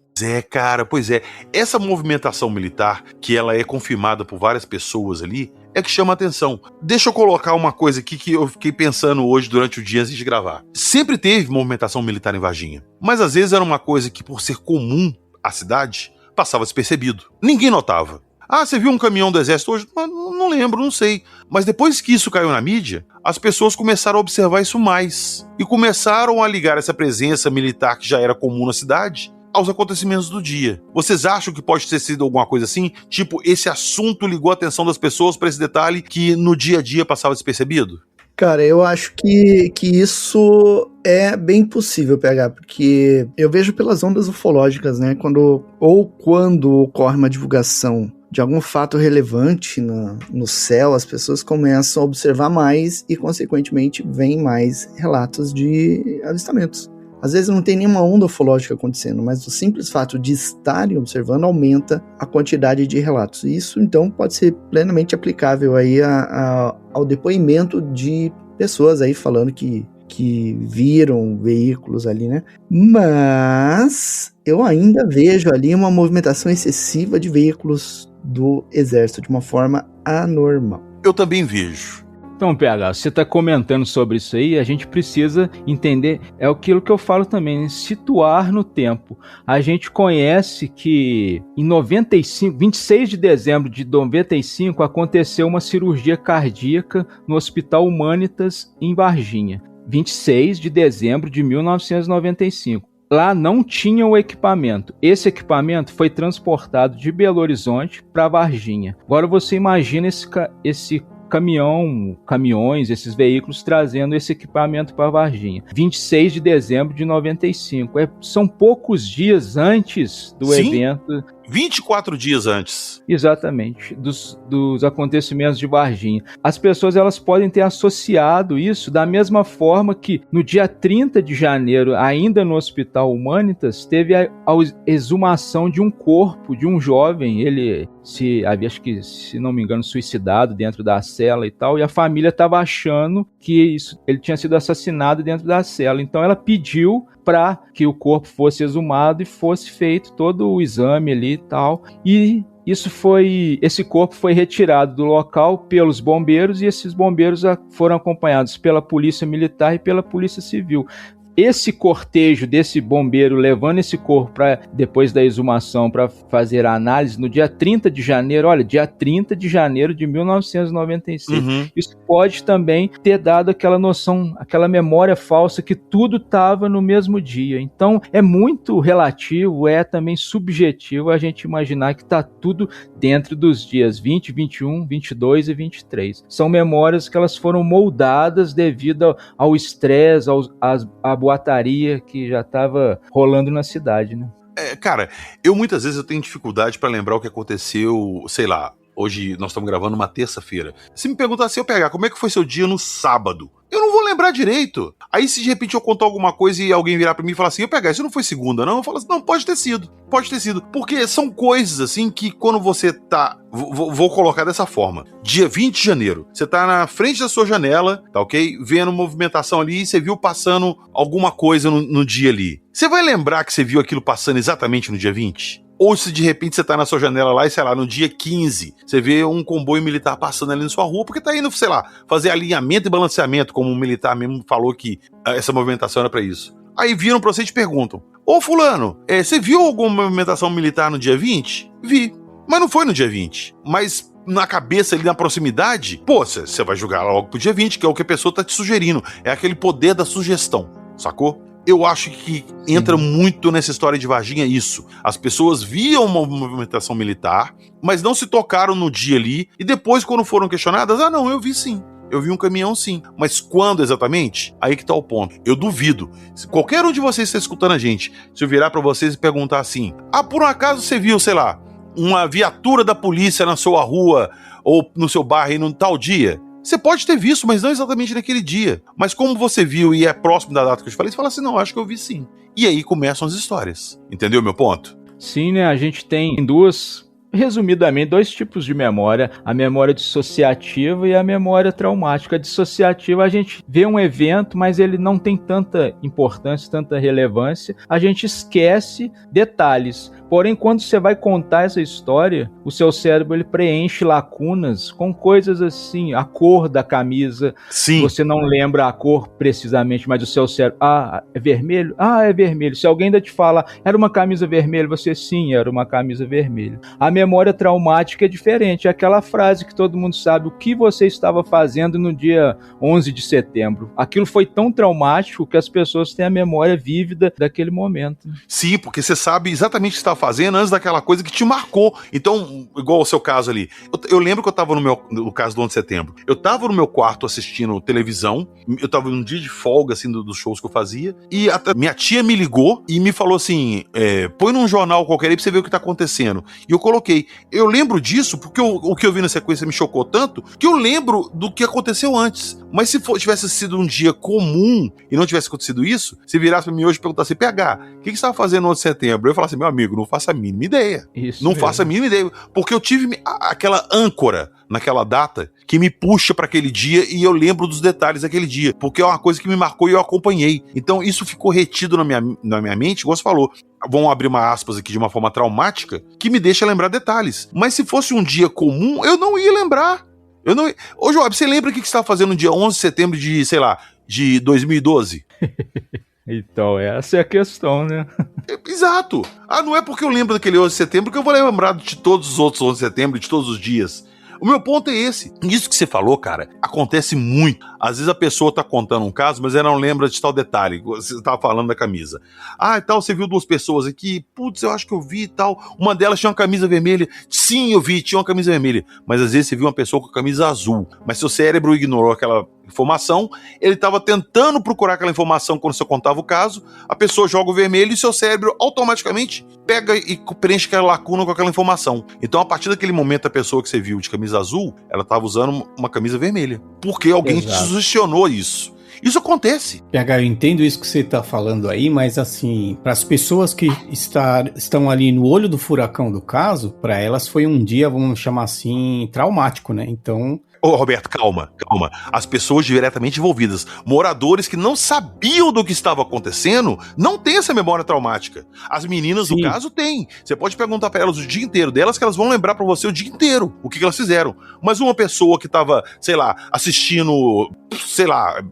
[SPEAKER 1] Pois é. Essa movimentação militar, que ela é confirmada por várias pessoas ali, é que chama a atenção. Deixa eu colocar uma coisa aqui que eu fiquei pensando hoje durante o dia antes de gravar. Sempre teve movimentação militar em Varginha, mas às vezes era uma coisa que, por ser comum, a cidade, passava despercebido. Ninguém notava. Ah, você viu um caminhão do exército hoje? Não lembro, não sei. Mas depois que isso caiu na mídia, as pessoas começaram a observar isso mais. E começaram a ligar essa presença militar que já era comum na cidade aos acontecimentos do dia. Vocês acham que pode ter sido alguma coisa assim? Tipo, esse assunto ligou a atenção das pessoas para esse detalhe que no dia a dia passava despercebido?
[SPEAKER 2] Cara, eu acho que isso é bem possível, PH, porque eu vejo pelas ondas ufológicas, né? Quando ocorre uma divulgação de algum fato relevante no céu, as pessoas começam a observar mais e, consequentemente, vem mais relatos de avistamentos. Às vezes não tem nenhuma onda ufológica acontecendo, mas o simples fato de estarem observando aumenta a quantidade de relatos. Isso, então, pode ser plenamente aplicável aí ao depoimento de pessoas aí falando que viram veículos ali, né? Mas eu ainda vejo ali uma movimentação excessiva de veículos do exército de uma forma anormal.
[SPEAKER 1] Eu também vejo.
[SPEAKER 3] Então, PH, você está comentando sobre isso aí, a gente precisa entender, é aquilo que eu falo também, situar no tempo. A gente conhece que em 26 de dezembro de 95, aconteceu uma cirurgia cardíaca no Hospital Humanitas, em Varginha. 26 de dezembro de 1995. Lá não tinha o equipamento. Esse equipamento foi transportado de Belo Horizonte para Varginha. Agora você imagina esse caminhões, esses veículos trazendo esse equipamento para Varginha. 26 de dezembro de 95. São poucos dias antes do evento.
[SPEAKER 1] 24 dias antes.
[SPEAKER 3] Exatamente, dos acontecimentos de Varginha. As pessoas elas podem ter associado isso da mesma forma que no dia 30 de janeiro, ainda no Hospital Humanitas, teve a exumação de um corpo de um jovem. Ele acho que, se não me engano, suicidado dentro da cela e tal, e a família estava achando que ele tinha sido assassinado dentro da cela. Então ela pediu para que o corpo fosse exumado e fosse feito todo o exame ali e tal. E esse corpo foi retirado do local pelos bombeiros, e esses bombeiros foram acompanhados pela polícia militar e pela polícia civil. Esse cortejo desse bombeiro levando esse corpo depois da exumação para fazer a análise no dia 30 de janeiro, dia 30 de janeiro de 1996. Isso pode também ter dado aquela noção, aquela memória falsa que tudo estava no mesmo dia. Então é muito relativo, é também subjetivo a gente imaginar que está tudo dentro dos dias 20, 21, 22 e 23. São memórias que elas foram moldadas devido ao estresse, à boataria que já estava rolando na cidade, né?
[SPEAKER 1] Cara, muitas vezes eu tenho dificuldade para lembrar o que aconteceu, sei lá, hoje nós estamos gravando uma terça-feira. Se me perguntar assim, eu pegar, como é que foi seu dia no sábado? Eu não vou lembrar direito. Aí se de repente eu contar alguma coisa e alguém virar pra mim e falar assim, eu pegar, isso não foi segunda, não? Eu falo assim, não, pode ter sido. Porque são coisas assim que quando você tá... Vou colocar dessa forma. Dia 20 de janeiro, você tá na frente da sua janela, tá ok? Vendo movimentação ali e você viu passando alguma coisa no dia ali. Você vai lembrar que você viu aquilo passando exatamente no dia 20? Ou se de repente você tá na sua janela lá e, sei lá, no dia 15, você vê um comboio militar passando ali na sua rua, porque tá indo, sei lá, fazer alinhamento e balanceamento, como um militar mesmo falou que essa movimentação era pra isso. Aí viram pra você e te perguntam, ô fulano, você viu alguma movimentação militar no dia 20? Vi, mas não foi no dia 20. Mas na cabeça ali, na proximidade, você vai julgar logo pro dia 20, que é o que a pessoa tá te sugerindo. É aquele poder da sugestão, sacou? Eu acho que entra muito nessa história de Varginha isso. As pessoas viam uma movimentação militar, mas não se tocaram no dia ali, e depois, quando foram questionadas, não, eu vi sim. Eu vi um caminhão sim. Mas quando exatamente? Aí que tá o ponto. Eu duvido. Se qualquer um de vocês está escutando a gente, se eu virar pra vocês e perguntar assim, por um acaso você viu, sei lá, uma viatura da polícia na sua rua ou no seu bairro aí num tal dia? Você pode ter visto, mas não exatamente naquele dia. Mas como você viu e é próximo da data que eu te falei, você fala assim, não, acho que eu vi sim. E aí começam as histórias. Entendeu meu ponto?
[SPEAKER 3] Sim, né? A gente tem resumidamente, dois tipos de memória, a memória dissociativa e a memória traumática. A dissociativa, a gente vê um evento, mas ele não tem tanta importância, tanta relevância, a gente esquece detalhes, Porém, quando você vai contar essa história, o seu cérebro ele preenche lacunas com coisas assim, a cor da camisa.
[SPEAKER 1] Sim.
[SPEAKER 3] Você não lembra a cor precisamente, mas o seu cérebro, é vermelho? É vermelho. Se alguém ainda te fala, era uma camisa vermelha, você sim, era uma camisa vermelha. A memória traumática é diferente, é aquela frase que todo mundo sabe, o que você estava fazendo no dia 11 de setembro. Aquilo foi tão traumático que as pessoas têm a memória vívida daquele momento.
[SPEAKER 1] Sim, porque você sabe exatamente o que você estava fazendo antes daquela coisa que te marcou. Então, igual o seu caso ali, eu lembro que eu estava no caso do 11 de setembro, eu estava no meu quarto assistindo televisão, eu estava num dia de folga, assim, dos shows que eu fazia, e até minha tia me ligou e me falou assim, põe num jornal qualquer aí pra você ver o que tá acontecendo. E eu coloquei. Eu lembro disso porque o que eu vi na sequência me chocou tanto, que eu lembro do que aconteceu antes. Mas se tivesse sido um dia comum e não tivesse acontecido isso, se virasse pra mim hoje e perguntasse, PH, o que você estava fazendo no 11 de setembro? Eu ia falar assim, meu amigo, não faço a mínima ideia.
[SPEAKER 3] Isso
[SPEAKER 1] não
[SPEAKER 3] mesmo.
[SPEAKER 1] faço a mínima ideia. Porque eu tive aquela âncora naquela data que me puxa para aquele dia e eu lembro dos detalhes daquele dia, porque é uma coisa que me marcou e eu acompanhei. Então isso ficou retido na minha mente, igual você falou. Vamos abrir uma aspas aqui de uma forma traumática, que me deixa lembrar detalhes. Mas se fosse um dia comum, eu não ia lembrar. Ô, Joab, você lembra o que você estava fazendo no dia 11 de setembro de, sei lá, de 2012?
[SPEAKER 3] Então, essa é a questão, né?
[SPEAKER 1] Exato. Não é porque eu lembro daquele 11 de setembro que eu vou lembrar de todos os outros 11 de setembro, de todos os dias. O meu ponto é esse. Isso que você falou, cara, acontece muito. Às vezes a pessoa tá contando um caso, mas ela não lembra de tal detalhe. Você tava falando da camisa. E tal, você viu duas pessoas aqui. Putz, eu acho que eu vi e tal. Uma delas tinha uma camisa vermelha. Sim, eu vi, tinha uma camisa vermelha. Mas às vezes você viu uma pessoa com a camisa azul. Mas seu cérebro ignorou aquela informação, ele estava tentando procurar aquela informação quando você contava o caso, a pessoa joga o vermelho e seu cérebro automaticamente pega e preenche aquela lacuna com aquela informação. Então, a partir daquele momento, a pessoa que você viu de camisa azul, ela estava usando uma camisa vermelha. Porque alguém te sugestionou isso. Isso acontece.
[SPEAKER 4] PH, eu entendo isso que você está falando aí, mas assim, para as pessoas que estão ali no olho do furacão do caso, para elas foi um dia, vamos chamar assim, traumático, né? Então...
[SPEAKER 1] Ô, Roberto, calma. As pessoas diretamente envolvidas, moradores que não sabiam do que estava acontecendo, não têm essa memória traumática. As meninas, no caso, têm. Você pode perguntar para elas o dia inteiro delas, que elas vão lembrar para você o dia inteiro o que elas fizeram. Mas uma pessoa que estava, sei lá, assistindo, sei lá,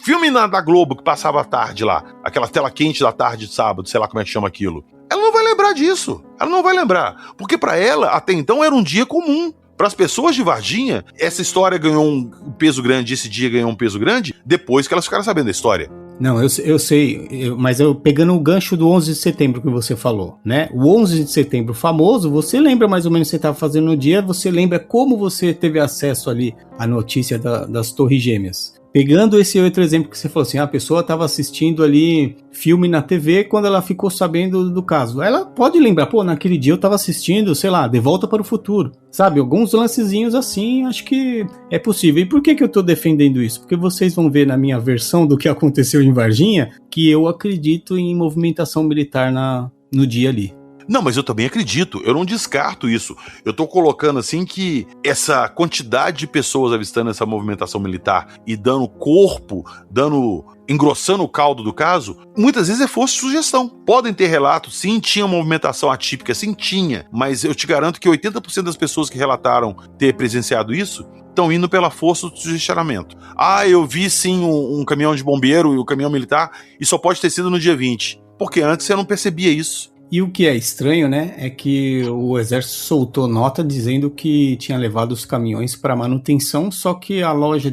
[SPEAKER 1] filme da Globo que passava à tarde lá, aquela tela quente da tarde de sábado, sei lá como é que chama aquilo, ela não vai lembrar disso. Ela não vai lembrar. Porque para ela, até então, era um dia comum. Para as pessoas de Varginha, essa história ganhou um peso grande, esse dia ganhou um peso grande, depois que elas ficaram sabendo da história.
[SPEAKER 4] Não, eu sei, mas eu pegando o gancho do 11 de setembro que você falou, né? O 11 de setembro famoso, você lembra mais ou menos o que você estava fazendo no dia, você lembra como você teve acesso ali à notícia das Torres Gêmeas. Pegando esse outro exemplo que você falou assim, a pessoa estava assistindo ali filme na TV quando ela ficou sabendo do caso. Ela pode lembrar, naquele dia eu estava assistindo, sei lá, De Volta para o Futuro. Sabe, alguns lancezinhos assim, acho que é possível. E por que eu estou defendendo isso? Porque vocês vão ver na minha versão do que aconteceu em Varginha, que eu acredito em movimentação militar no dia ali.
[SPEAKER 1] Não, mas eu também acredito, eu não descarto isso. Eu tô colocando assim que essa quantidade de pessoas avistando essa movimentação militar e dando corpo, engrossando o caldo do caso, muitas vezes é força de sugestão. Podem ter relatos, sim, tinha uma movimentação atípica, sim, tinha, mas eu te garanto que 80% das pessoas que relataram ter presenciado isso estão indo pela força do sugestionamento. Eu vi sim um caminhão de bombeiro e um caminhão militar, e só pode ter sido no dia 20, porque antes eu não percebia isso.
[SPEAKER 4] E o que é estranho, né, é que o exército soltou nota dizendo que tinha levado os caminhões para manutenção, só que a loja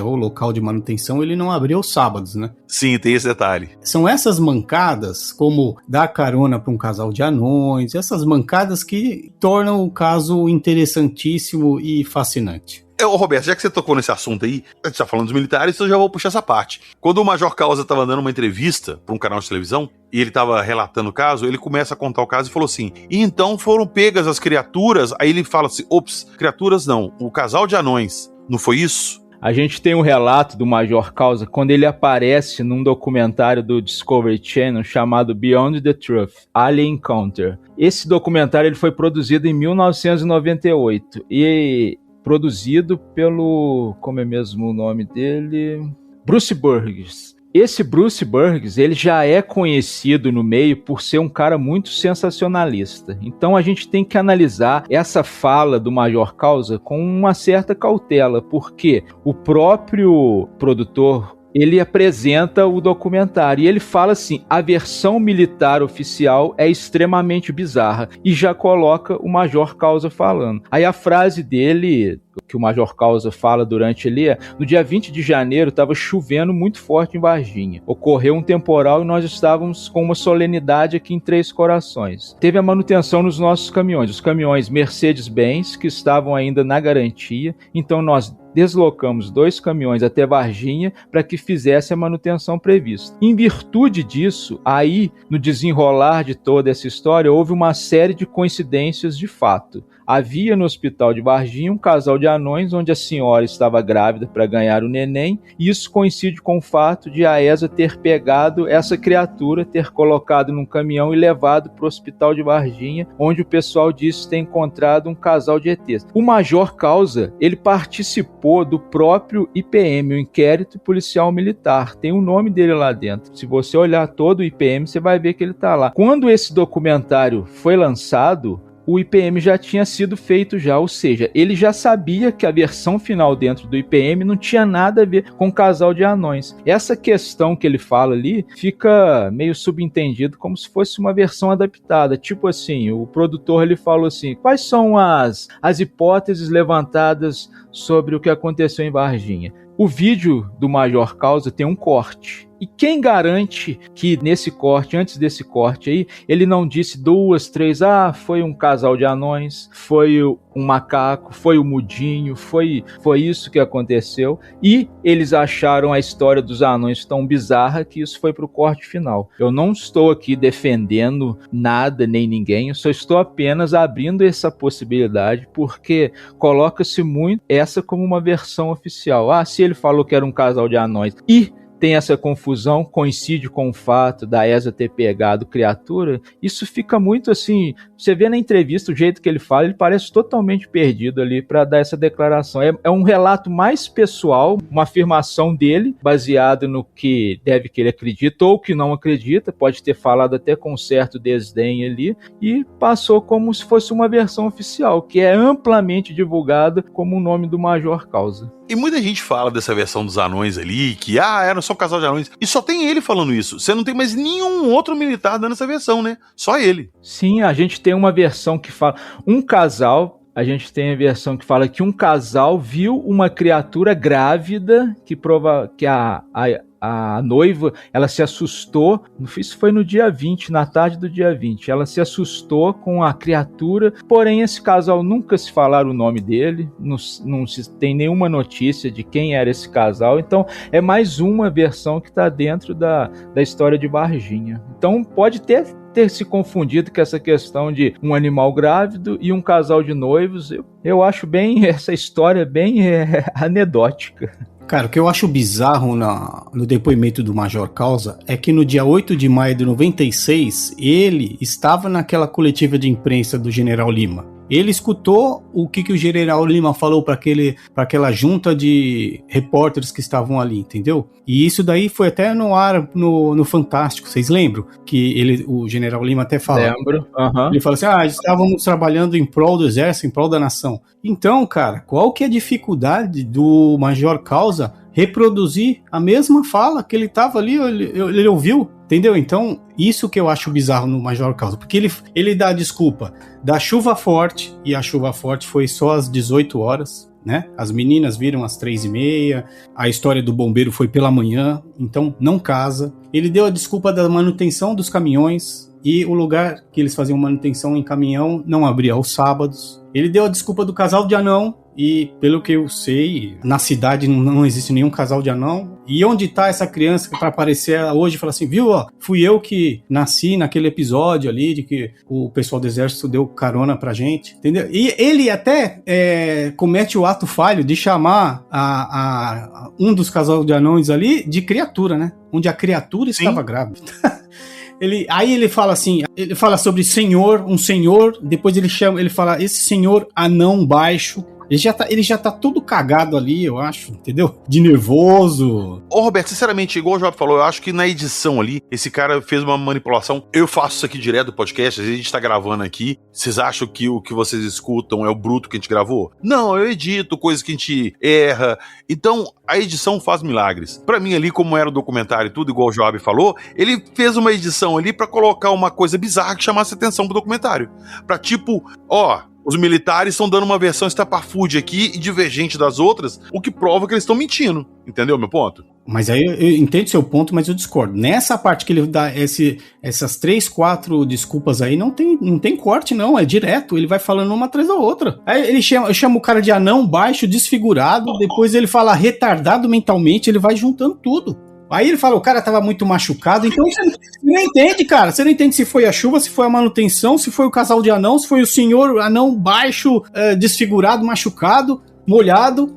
[SPEAKER 4] ou local de manutenção, ele não abriu os sábados, né?
[SPEAKER 1] Sim, tem esse detalhe.
[SPEAKER 4] São essas mancadas, como dar carona para um casal de anões, essas mancadas que tornam o caso interessantíssimo e fascinante.
[SPEAKER 1] Roberto, já que você tocou nesse assunto aí, a gente tá falando dos militares, então eu já vou puxar essa parte. Quando o Major Causa estava dando uma entrevista para um canal de televisão, e ele estava relatando o caso, ele começa a contar o caso e falou assim, e então foram pegas as criaturas, aí ele fala assim, criaturas não, o casal de anões, não foi isso?
[SPEAKER 3] A gente tem um relato do Major Causa quando ele aparece num documentário do Discovery Channel chamado Beyond the Truth, Alien Encounter. Esse documentário ele foi produzido em 1998 e produzido pelo, como é mesmo o nome dele? Bruce Burgess. Esse Bruce Burgess, ele já é conhecido no meio por ser um cara muito sensacionalista. Então a gente tem que analisar essa fala do Major Causa com uma certa cautela, porque o próprio produtor, ele apresenta o documentário e ele fala assim: a versão militar oficial é extremamente bizarra, e já coloca o Major Causa falando. Aí a frase dele, que o Major Causa fala durante ali, é: no dia 20 de janeiro estava chovendo muito forte em Varginha. Ocorreu um temporal e nós estávamos com uma solenidade aqui em Três Corações. Teve a manutenção nos nossos caminhões, os caminhões Mercedes-Benz, que estavam ainda na garantia, então nós deslocamos 2 caminhões até Varginha para que fizesse a manutenção prevista. Em virtude disso, aí, no desenrolar de toda essa história, houve uma série de coincidências de fato. Havia no hospital de Varginha um casal de anões onde a senhora estava grávida para ganhar o neném, e isso coincide com o fato de a ESA ter pegado essa criatura, ter colocado num caminhão e levado para o hospital de Varginha, onde o pessoal disse ter encontrado um casal de ETs. O Major Causa, ele participou do próprio IPM, o Inquérito Policial Militar. Tem o nome dele lá dentro. Se você olhar todo o IPM, você vai ver que ele está lá. Quando esse documentário foi lançado, o IPM já tinha sido feito já, ou seja, ele já sabia que a versão final dentro do IPM não tinha nada a ver com o casal de anões. Essa questão que ele fala ali fica meio subentendido como se fosse uma versão adaptada, tipo assim, o produtor ele falou assim: quais são as hipóteses levantadas sobre o que aconteceu em Varginha? O vídeo do Major Causa tem um corte. E quem garante que nesse corte, antes desse corte aí, ele não disse 2, 3, foi um casal de anões, foi um macaco, foi o mudinho, foi isso que aconteceu. E eles acharam a história dos anões tão bizarra que isso foi pro corte final. Eu não estou aqui defendendo nada nem ninguém, eu só estou apenas abrindo essa possibilidade, porque coloca-se muito essa como uma versão oficial. Se ele falou que era um casal de anões e tem essa confusão, coincide com o fato da ESA ter pegado criatura, isso fica muito assim, você vê na entrevista o jeito que ele fala, ele parece totalmente perdido ali para dar essa declaração. É um relato mais pessoal, uma afirmação dele, baseado no que deve que ele acredita ou que não acredita, pode ter falado até com certo desdém ali, e passou como se fosse uma versão oficial, que é amplamente divulgada como o nome do Major Causa.
[SPEAKER 1] E muita gente fala dessa versão dos anões ali, que era só um casal de anões. E só tem ele falando isso. Você não tem mais nenhum outro militar dando essa versão, né? Só ele.
[SPEAKER 3] Sim, a gente tem uma versão que fala... Um casal... A gente tem a versão que fala que um casal viu uma criatura grávida que a noiva, ela se assustou, isso foi no dia 20, na tarde do dia 20, ela se assustou com a criatura, porém esse casal nunca se falaram o nome dele, não se tem nenhuma notícia de quem era esse casal, então é mais uma versão que está dentro da história de Varginha. Então pode ter se confundido com essa questão de um animal grávido e um casal de noivos. Eu acho bem essa história bem anedótica.
[SPEAKER 4] Cara, o que eu acho bizarro no depoimento do Major Causa é que no dia 8 de maio de 96, ele estava naquela coletiva de imprensa do General Lima. Ele escutou o que o General Lima falou para aquela junta de repórteres que estavam ali, entendeu? E isso daí foi até no ar, no Fantástico, vocês lembram? Que o General Lima até fala.
[SPEAKER 3] Lembro. Uhum.
[SPEAKER 4] Ele fala assim, estávamos trabalhando em prol do exército, em prol da nação. Então, cara, qual que é a dificuldade do Major Causa reproduzir a mesma fala que ele estava ali, ele ouviu? Entendeu? Então, isso que eu acho bizarro no Major Causa, porque ele dá a desculpa da chuva forte, e a chuva forte foi só às 18 horas, né? As meninas viram às 3h30, a história do bombeiro foi pela manhã, então não casa. Ele deu a desculpa da manutenção dos caminhões, e o lugar que eles faziam manutenção em caminhão não abria aos sábados. Ele deu a desculpa do casal de anão, e pelo que eu sei, na cidade não existe nenhum casal de anão. E onde tá essa criança para aparecer hoje e falar assim, viu, fui eu que nasci naquele episódio ali, de que o pessoal do exército deu carona pra gente, entendeu? E ele até comete o ato falho de chamar um dos casal de anões ali de criatura, né? Onde a criatura estava grávida. Aí ele fala assim, ele fala sobre um senhor, depois ele fala esse senhor anão baixo, Ele já tá todo cagado ali, eu acho, entendeu? De nervoso.
[SPEAKER 1] Ô, Roberto, sinceramente, igual o Job falou, eu acho que na edição ali, esse cara fez uma manipulação. Eu faço isso aqui direto do podcast, às vezes a gente tá gravando aqui. Vocês acham que o que vocês escutam é o bruto que a gente gravou? Não, eu edito coisas que a gente erra. Então, a edição faz milagres. Pra mim ali, como era o documentário e tudo, igual o Joab falou, ele fez uma edição ali pra colocar uma coisa bizarra que chamasse atenção pro documentário. Pra tipo, os militares estão dando uma versão estapafúrdia aqui e divergente das outras, o que prova que eles estão mentindo. Entendeu meu ponto?
[SPEAKER 4] Mas aí eu entendo seu ponto, mas eu discordo. Nessa parte que ele dá essas 3, 4 desculpas aí, não tem corte, não. É direto. Ele vai falando uma atrás da outra. Aí ele chama o cara de anão, baixo, desfigurado. Depois ele fala retardado mentalmente. Ele vai juntando tudo. Aí ele fala, o cara tava muito machucado. Então você não entende, cara. Você não entende se foi a chuva, se foi a manutenção, se foi o casal de anão, se foi o senhor anão baixo, desfigurado, machucado, molhado.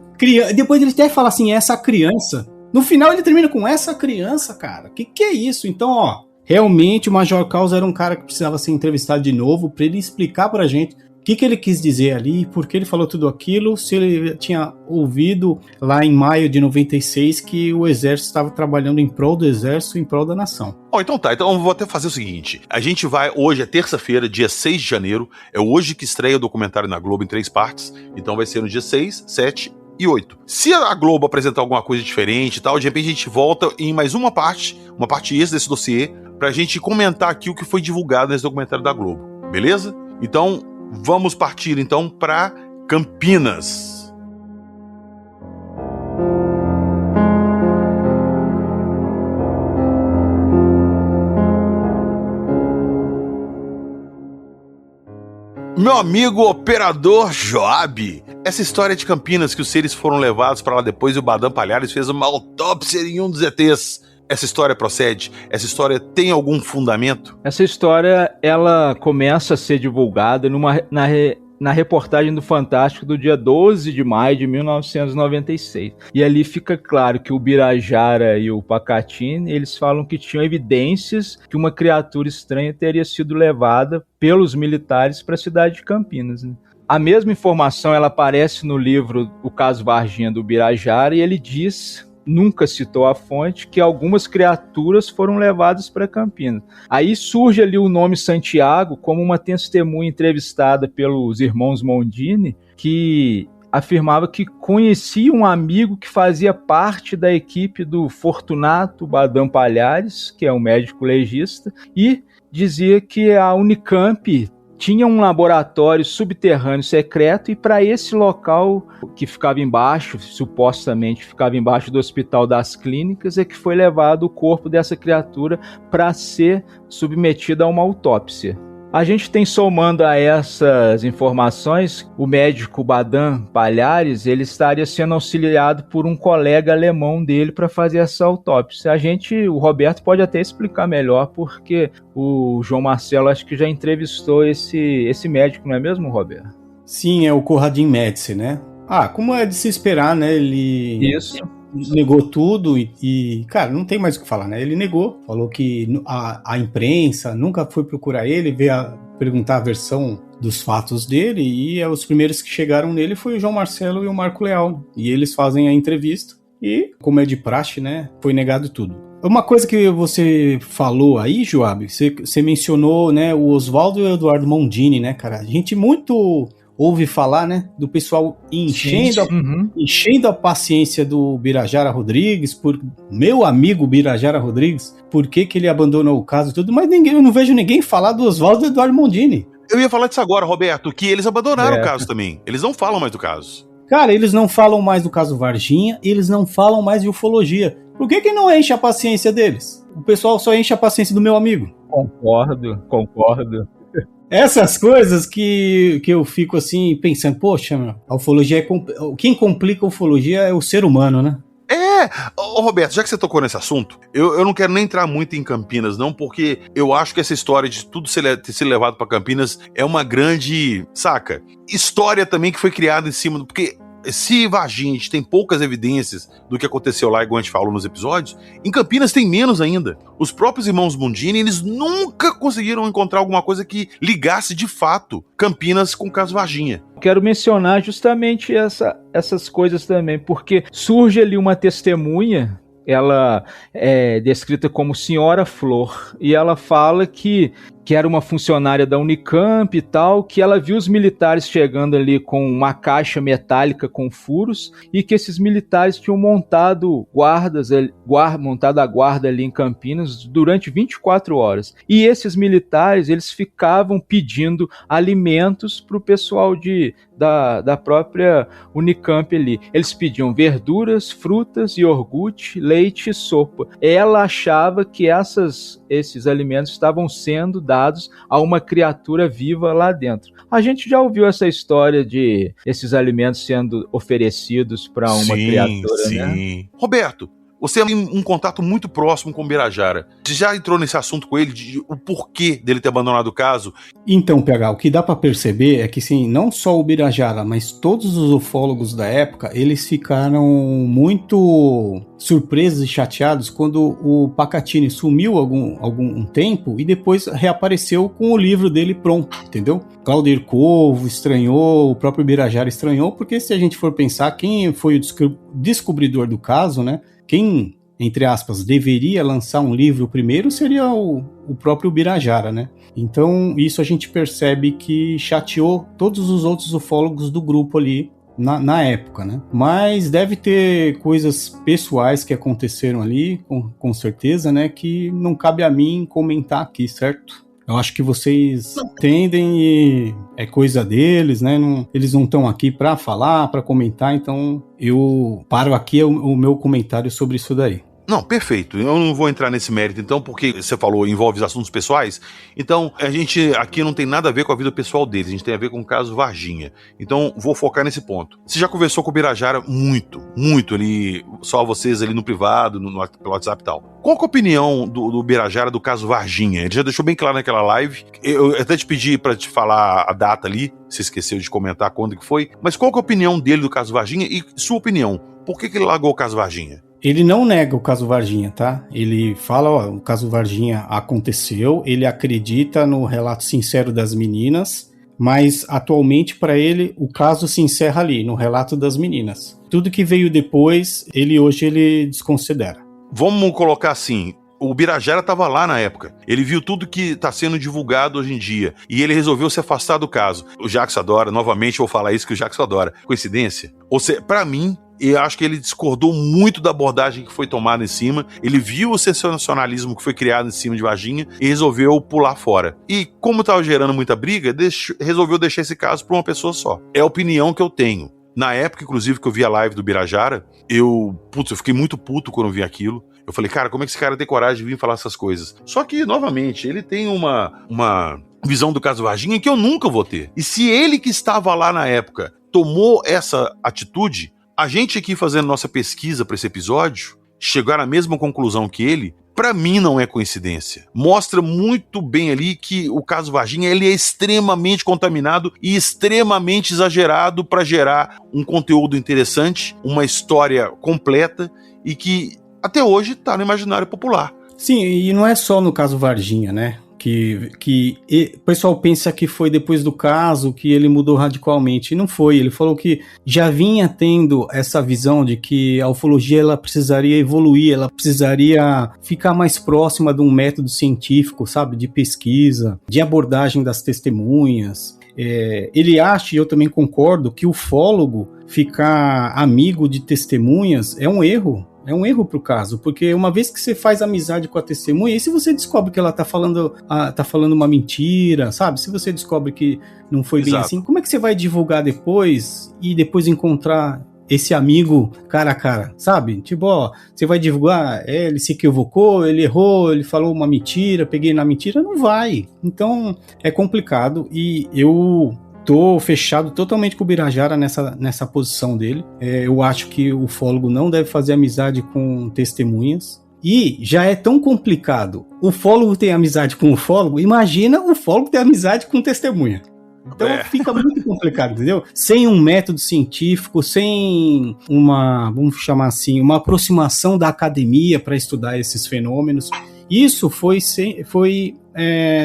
[SPEAKER 4] Depois ele até fala assim, essa criança. No final ele termina com essa criança, cara. Que é isso? Então, realmente o Major Caos era um cara que precisava ser entrevistado de novo pra ele explicar pra gente o que ele quis dizer ali, por que ele falou tudo aquilo, se ele tinha ouvido lá em maio de 96 que o exército estava trabalhando em prol do exército, em prol da nação.
[SPEAKER 1] Então tá, então eu vou até fazer o seguinte, a gente vai, hoje é terça-feira, dia 6 de janeiro, é hoje que estreia o documentário na Globo em 3 partes, então vai ser no dia 6, 7 e 8. Se a Globo apresentar alguma coisa diferente e tal, de repente a gente volta em mais uma parte extra desse dossiê, pra gente comentar aqui o que foi divulgado nesse documentário da Globo, beleza? Então, vamos partir então para Campinas. Meu amigo operador Joab, essa história de Campinas que os seres foram levados para lá depois e o Badam Palhares fez uma autópsia em um dos ETs. Essa história procede? Essa história tem algum fundamento?
[SPEAKER 3] Essa história, ela começa a ser divulgada na reportagem do Fantástico do dia 12 de maio de 1996. E ali fica claro que o Birajara e o Pacatini, eles falam que tinham evidências que uma criatura estranha teria sido levada pelos militares para a cidade de Campinas, né? A mesma informação, ela aparece no livro O Caso Varginha do Birajara, e ele diz, nunca citou a fonte, que algumas criaturas foram levadas para Campinas. Aí surge ali o nome Santiago como uma testemunha entrevistada pelos irmãos Mondini, que afirmava que conhecia um amigo que fazia parte da equipe do Fortunato Badam Palhares, que é um médico legista, e dizia que a Unicamp tinha um laboratório subterrâneo secreto, e para esse local que ficava embaixo, supostamente ficava embaixo do Hospital das Clínicas, é que foi levado o corpo dessa criatura para ser submetido a uma autópsia. A gente tem, somando a essas informações, o médico Badam Palhares, ele estaria sendo auxiliado por um colega alemão dele para fazer essa autópsia. O Roberto pode até explicar melhor, porque o João Marcelo acho que já entrevistou esse médico, não é mesmo, Roberto?
[SPEAKER 4] Sim, é o Corradin Médici, né? Como é de se esperar, né? Ele...
[SPEAKER 3] Isso.
[SPEAKER 4] Negou tudo e, cara, não tem mais o que falar, né? Ele negou, falou que a imprensa nunca foi procurar ele, veio perguntar a versão dos fatos dele, e os primeiros que chegaram nele foi o João Marcelo e o Marco Leal, e eles fazem a entrevista, e, como é de praxe, né, foi negado tudo. Uma coisa que você falou aí, Joab, você mencionou, né, o Oswaldo e o Eduardo Mondini, né, cara? A gente muito ouve falar, né, do pessoal enchendo a paciência do Birajara Rodrigues, por meu amigo Birajara Rodrigues, por que ele abandonou o caso e tudo, mas eu não vejo ninguém falar do Oswaldo e do Eduardo Mondini.
[SPEAKER 1] Eu ia falar disso agora, Roberto, que eles abandonaram o caso também. Eles não falam mais do caso.
[SPEAKER 4] Cara, eles não falam mais do caso Varginha, eles não falam mais de ufologia. Por que não enche a paciência deles? O pessoal só enche a paciência do meu amigo.
[SPEAKER 3] Concordo.
[SPEAKER 4] Essas coisas que eu fico assim pensando, poxa, a ufologia quem complica a ufologia é o ser humano, né?
[SPEAKER 1] Roberto, já que você tocou nesse assunto, eu não quero nem entrar muito em Campinas, não, porque eu acho que essa história de tudo ter sido levado pra Campinas é uma grande, saca? História também que foi criada em cima do... Porque se Varginha a gente tem poucas evidências do que aconteceu lá, igual a gente falou nos episódios, em Campinas tem menos ainda. Os próprios irmãos Bundini, eles nunca conseguiram encontrar alguma coisa que ligasse de fato Campinas com o caso Varginha.
[SPEAKER 3] Quero mencionar justamente essas coisas também, porque surge ali uma testemunha, ela é descrita como Senhora Flor, e ela fala que era uma funcionária da Unicamp e tal, que ela viu os militares chegando ali com uma caixa metálica com furos, e que esses militares tinham montado a guarda ali em Campinas durante 24 horas. E esses militares, eles ficavam pedindo alimentos para o pessoal da própria Unicamp ali. Eles pediam verduras, frutas, iogurte, leite e sopa. Ela achava que esses alimentos estavam sendo dados a uma criatura viva lá dentro. A gente já ouviu essa história de esses alimentos sendo oferecidos para uma criatura, né?
[SPEAKER 1] Roberto, você tem um contato muito próximo com o Birajara. Você já entrou nesse assunto com ele, o porquê dele ter abandonado o caso?
[SPEAKER 4] Então, PH, o que dá para perceber é que, sim, não só o Birajara, mas todos os ufólogos da época, eles ficaram muito surpresos e chateados quando o Pacatini sumiu algum tempo e depois reapareceu com o livro dele pronto, entendeu? Claudir Corvo estranhou, o próprio Birajara estranhou, porque se a gente for pensar quem foi o descobridor do caso, né? Quem, entre aspas, deveria lançar um livro primeiro seria o próprio Birajara, né? Então, isso a gente percebe que chateou todos os outros ufólogos do grupo ali na época, né? Mas deve ter coisas pessoais que aconteceram ali, com certeza, né? Que não cabe a mim comentar aqui, certo? Eu acho que vocês entendem e é coisa deles, né? Eles não estão aqui para falar, para comentar, então eu paro aqui o meu comentário sobre isso daí.
[SPEAKER 1] Não, perfeito. Eu não vou entrar nesse mérito, então, porque você falou envolve assuntos pessoais. Então, a gente aqui não tem nada a ver com a vida pessoal deles, a gente tem a ver com o caso Varginha. Então, vou focar nesse ponto. Você já conversou com o Birajara muito ali, só vocês ali no privado, pelo WhatsApp e tal. Qual que é a opinião do Birajara do caso Varginha? Ele já deixou bem claro naquela live. Eu até te pedi pra te falar a data ali, você esqueceu de comentar quando que foi. Mas qual que é a opinião dele do caso Varginha e sua opinião? Por que ele largou o caso Varginha?
[SPEAKER 4] Ele não nega o caso Varginha, tá? Ele fala, ó, o caso Varginha aconteceu, ele acredita no relato sincero das meninas, mas atualmente para ele o caso se encerra ali, no relato das meninas. Tudo que veio depois, hoje ele desconsidera.
[SPEAKER 1] Vamos colocar assim, o Birajara estava lá na época, ele viu tudo que está sendo divulgado hoje em dia, e ele resolveu se afastar do caso. O Jackson adora, novamente vou falar isso que o Jackson adora. Coincidência? Ou seja, para mim, eu acho que ele discordou muito da abordagem que foi tomada em cima, ele viu o sensacionalismo que foi criado em cima de Varginha e resolveu pular fora. E como estava gerando muita briga, resolveu deixar esse caso para uma pessoa só. É a opinião que eu tenho. Na época, inclusive, que eu vi a live do Birajara, eu fiquei muito puto quando eu vi aquilo. Eu falei, cara, como é que esse cara tem coragem de vir falar essas coisas? Só que, novamente, ele tem uma visão do caso Varginha que eu nunca vou ter. E se ele que estava lá na época tomou essa atitude, a gente aqui fazendo nossa pesquisa para esse episódio, chegar à mesma conclusão que ele, para mim não é coincidência. Mostra muito bem ali que o caso Varginha ele é extremamente contaminado e extremamente exagerado para gerar um conteúdo interessante, uma história completa e que até hoje está no imaginário popular.
[SPEAKER 4] Sim, e não é só no caso Varginha, né? Que o pessoal pensa que foi depois do caso que ele mudou radicalmente, e não foi. Ele falou que já vinha tendo essa visão de que a ufologia ela precisaria evoluir, ela precisaria ficar mais próxima de um método científico, sabe, de pesquisa, de abordagem das testemunhas. Ele acha, e eu também concordo, que o ufólogo ficar amigo de testemunhas é um erro. É um erro pro caso, porque uma vez que você faz amizade com a testemunha, e se você descobre que ela tá falando uma mentira, sabe? Se você descobre que não foi bem assim, como é que você vai divulgar depois e depois encontrar esse amigo cara a cara, sabe? Tipo, ó, você vai divulgar, ele se equivocou, ele errou, ele falou uma mentira, peguei na mentira, não vai. Então, é complicado e eu tô fechado totalmente com o Birajara nessa posição dele. Eu acho que o ufólogo não deve fazer amizade com testemunhas. E já é tão complicado. O ufólogo tem amizade com o ufólogo, imagina o ufólogo ter amizade com testemunha. Então fica muito complicado, entendeu? Sem um método científico, sem vamos chamar assim, uma aproximação da academia para estudar esses fenômenos. Isso foi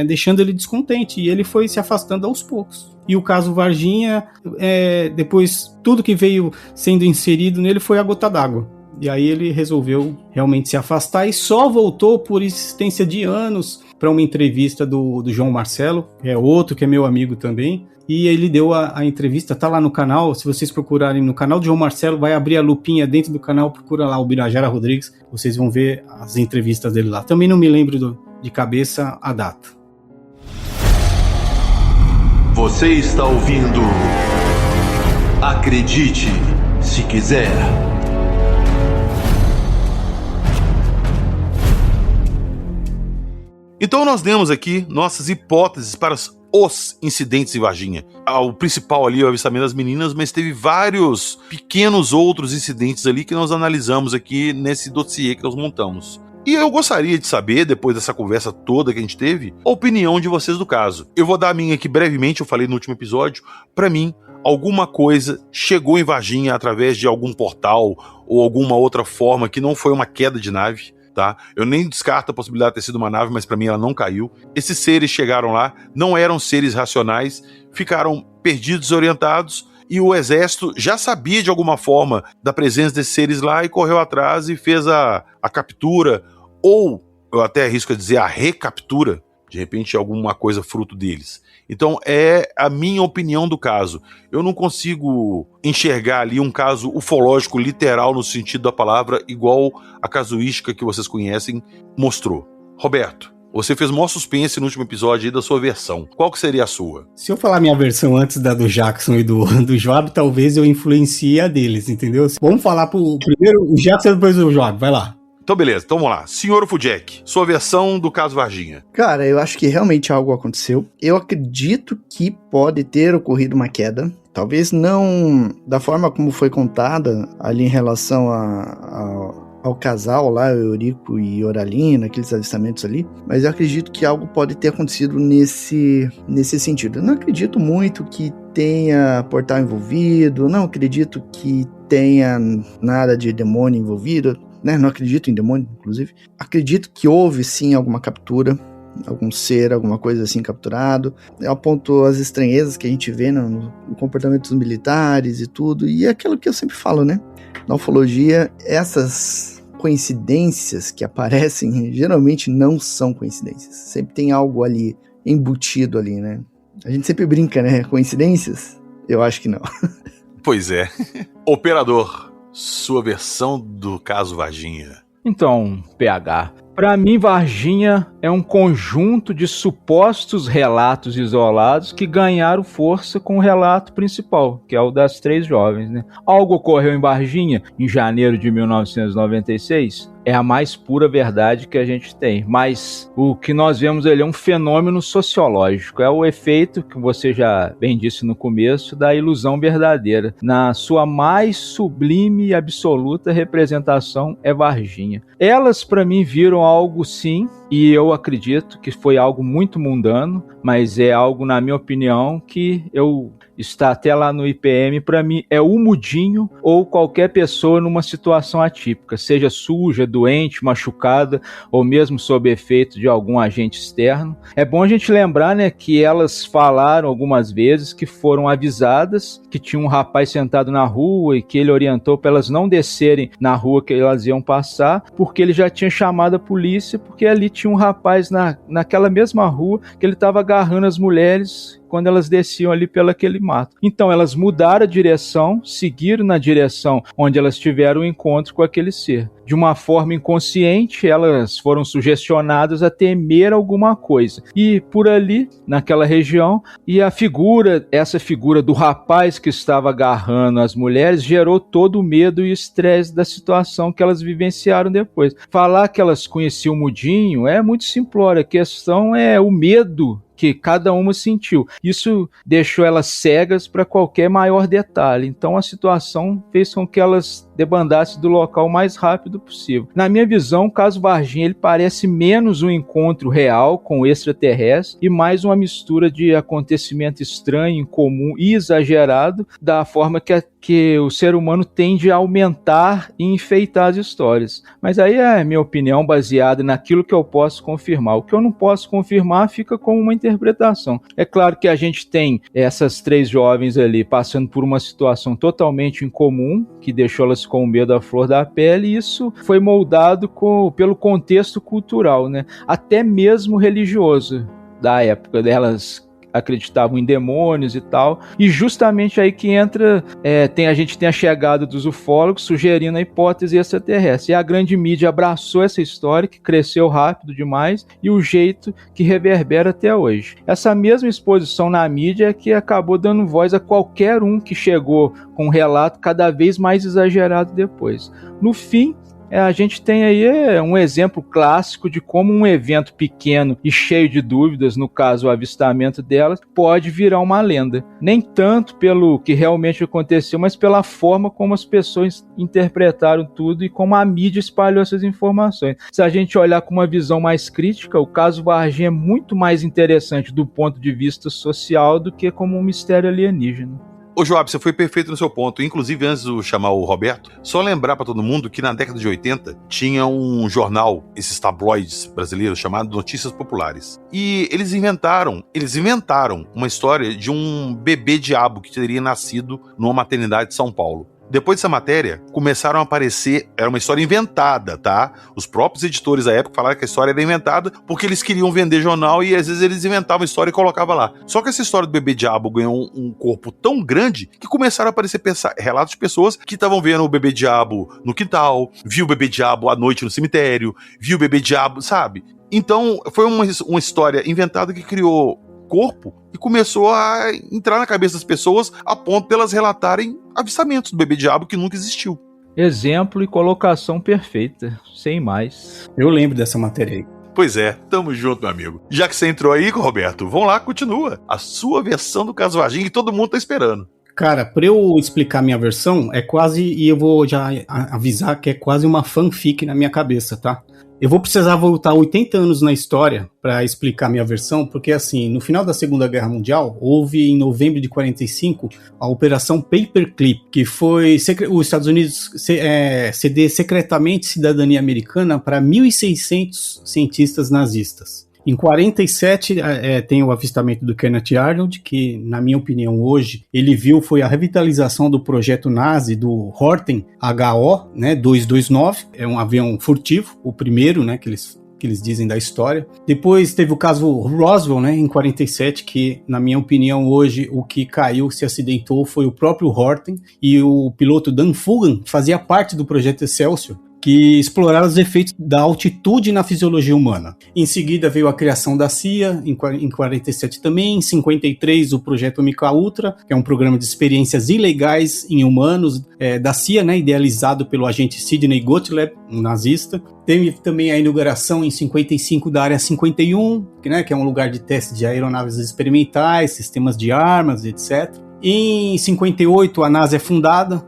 [SPEAKER 4] deixando ele descontente e ele foi se afastando aos poucos. E o caso Varginha, depois tudo que veio sendo inserido nele foi a gota d'água. E aí ele resolveu realmente se afastar e só voltou por insistência de anos para uma entrevista do João Marcelo, que é outro que é meu amigo também. E ele deu a entrevista, tá lá no canal, se vocês procurarem no canal do João Marcelo, vai abrir a lupinha dentro do canal, procura lá o Birajara Rodrigues, vocês vão ver as entrevistas dele lá. Também não me lembro de cabeça a data.
[SPEAKER 6] Você está ouvindo Acredite Se Quiser.
[SPEAKER 1] Então nós demos aqui nossas hipóteses para os incidentes em Varginha. O principal ali é o avistamento das meninas, mas teve vários pequenos outros incidentes ali que nós analisamos aqui nesse dossiê que nós montamos. E eu gostaria de saber, depois dessa conversa toda que a gente teve, a opinião de vocês do caso. Eu vou dar a minha aqui brevemente, eu falei no último episódio. Para mim, alguma coisa chegou em Varginha através de algum portal ou alguma outra forma que não foi uma queda de nave. Tá? Eu nem descarto a possibilidade de ter sido uma nave, mas para mim ela não caiu. Esses seres chegaram lá, não eram seres racionais, ficaram perdidos, desorientados, e o exército já sabia de alguma forma da presença desses seres lá e correu atrás e fez a captura, ou eu até arrisco a dizer a recaptura, de repente alguma coisa fruto deles. Então é a minha opinião do caso. Eu não consigo enxergar ali um caso ufológico literal no sentido da palavra, igual a casuística que vocês conhecem mostrou. Roberto, você fez maior suspense no último episódio aí da sua versão. Qual que seria a sua?
[SPEAKER 4] Se eu falar minha versão antes da do Jackson e do Joab, talvez eu influencie a deles, entendeu? Vamos falar primeiro o Jackson e depois o Joab, vai lá.
[SPEAKER 1] Então beleza, então vamos lá. Senhor Fudjek, sua versão do caso Varginha.
[SPEAKER 2] Cara, eu acho que realmente algo aconteceu. Eu acredito que pode ter ocorrido uma queda. Talvez não da forma como foi contada ali em relação ao casal lá, Eurico e Oralina, aqueles avistamentos ali. Mas eu acredito que algo pode ter acontecido nesse sentido. Eu não acredito muito que tenha portal envolvido. Não acredito que tenha nada de demônio envolvido. Não acredito em demônio, inclusive. Acredito que houve, sim, alguma captura, algum ser, alguma coisa assim capturado. Eu aponto as estranhezas que a gente vê no comportamento dos militares e tudo. E é aquilo que eu sempre falo, né? Na ufologia, essas coincidências que aparecem, geralmente não são coincidências. Sempre tem algo ali, embutido ali, né? A gente sempre brinca, né? Coincidências? Eu acho que não.
[SPEAKER 1] Pois é. Operador, sua versão do caso Varginha.
[SPEAKER 3] Então, PH, para mim Varginha é um conjunto de supostos relatos isolados que ganharam força com o relato principal, que é o das 3 jovens, né? Algo ocorreu em Varginha em janeiro de 1996, é a mais pura verdade que a gente tem, mas o que nós vemos ali é um fenômeno sociológico, é o efeito que você já bem disse no começo da ilusão verdadeira, na sua mais sublime e absoluta representação é Varginha. Elas para mim viram algo sim, e eu acredito que foi algo muito mundano, mas é algo, na minha opinião, que está até lá no IPM, para mim é o mudinho ou qualquer pessoa numa situação atípica, seja suja, doente, machucada ou mesmo sob efeito de algum agente externo. É bom a gente lembrar, né, que elas falaram algumas vezes que foram avisadas que tinha um rapaz sentado na rua e que ele orientou para elas não descerem na rua que elas iam passar, porque ele já tinha chamado a polícia, porque ali tinha um rapaz naquela mesma rua que ele estava agarrando as mulheres quando elas desciam ali pelo aquele mato. Então elas mudaram a direção, seguiram na direção onde elas tiveram o encontro com aquele ser. De uma forma inconsciente, elas foram sugestionadas a temer alguma coisa. E por ali, naquela região, e essa figura do rapaz que estava agarrando as mulheres, gerou todo o medo e o estresse da situação que elas vivenciaram depois. Falar que elas conheciam o mudinho é muito simplório, a questão é o medo que cada uma sentiu. Isso deixou elas cegas para qualquer maior detalhe. Então a situação fez com que elas debandasse do local o mais rápido possível. Na minha visão, o caso Varginha ele parece menos um encontro real com o extraterrestre e mais uma mistura de acontecimento estranho, incomum e exagerado, da forma que o ser humano tende a aumentar e enfeitar as histórias. Mas aí é minha opinião baseada naquilo que eu posso confirmar. O que eu não posso confirmar fica como uma interpretação. É claro que a gente tem essas 3 jovens ali passando por uma situação totalmente incomum, que deixou elas com medo à flor da pele, e isso foi moldado pelo contexto cultural, né? Até mesmo religioso da época delas. Acreditavam em demônios e tal, e justamente aí que entra, a gente tem a chegada dos ufólogos sugerindo a hipótese extraterrestre, e a grande mídia abraçou essa história que cresceu rápido demais, e o jeito que reverbera até hoje. Essa mesma exposição na mídia é que acabou dando voz a qualquer um que chegou com um relato cada vez mais exagerado depois. No fim, a gente tem aí um exemplo clássico de como um evento pequeno e cheio de dúvidas, no caso o avistamento delas, pode virar uma lenda. Nem tanto pelo que realmente aconteceu, mas pela forma como as pessoas interpretaram tudo e como a mídia espalhou essas informações. Se a gente olhar com uma visão mais crítica, o caso Varginha é muito mais interessante do ponto de vista social do que como um mistério alienígena.
[SPEAKER 1] Ô Joab, você foi perfeito no seu ponto. Inclusive, antes de chamar o Roberto, só lembrar para todo mundo que na década de 80 tinha um jornal, esses tabloides brasileiros, chamado Notícias Populares. E eles inventaram uma história de um bebê diabo que teria nascido numa maternidade de São Paulo. Depois dessa matéria, começaram a aparecer, era uma história inventada, tá? Os próprios editores da época falaram que a história era inventada porque eles queriam vender jornal e às vezes eles inventavam a história e colocavam lá. Só que essa história do bebê diabo ganhou um corpo tão grande que começaram a aparecer relatos de pessoas que estavam vendo o bebê diabo no quintal, viu o bebê diabo à noite no cemitério, viu o bebê diabo, sabe? Então, foi uma história inventada que criou corpo e começou a entrar na cabeça das pessoas a ponto de elas relatarem avistamentos do bebê diabo que nunca existiu.
[SPEAKER 3] Exemplo e colocação perfeita, sem mais.
[SPEAKER 4] Eu lembro dessa matéria aí.
[SPEAKER 1] Pois é, tamo junto, meu amigo. Já que você entrou aí, Roberto, vamos lá, continua. A sua versão do caso Varginha que todo mundo tá esperando.
[SPEAKER 4] Cara, pra eu explicar minha versão, é quase, e eu vou já avisar que é quase uma fanfic na minha cabeça, tá? Eu vou precisar voltar 80 anos na história para explicar minha versão, porque assim, no final da Segunda Guerra Mundial, houve em novembro de 45 a Operação Paperclip, que foi os Estados Unidos ceder secretamente cidadania americana para 1.600 cientistas nazistas. Em 47 tem o avistamento do Kenneth Arnold, que na minha opinião hoje, ele viu foi a revitalização do projeto nazi do Horten HO, né, 229, é um avião furtivo, o primeiro, né, que eles dizem da história. Depois teve o caso Roswell, né, em 47, que na minha opinião hoje o que caiu, se acidentou foi o próprio Horten, e o piloto Dan Fugan fazia parte do projeto Excelsior, que exploraram os efeitos da altitude na fisiologia humana. Em seguida veio a criação da CIA, em 47 também, em 53 o projeto MK Ultra, que é um programa de experiências ilegais em humanos da CIA, né, idealizado pelo agente Sidney Gottlieb, um nazista. Teve também a inauguração em 55 da Área 51, que é um lugar de teste de aeronaves experimentais, sistemas de armas, etc. Em 58 a NASA é fundada,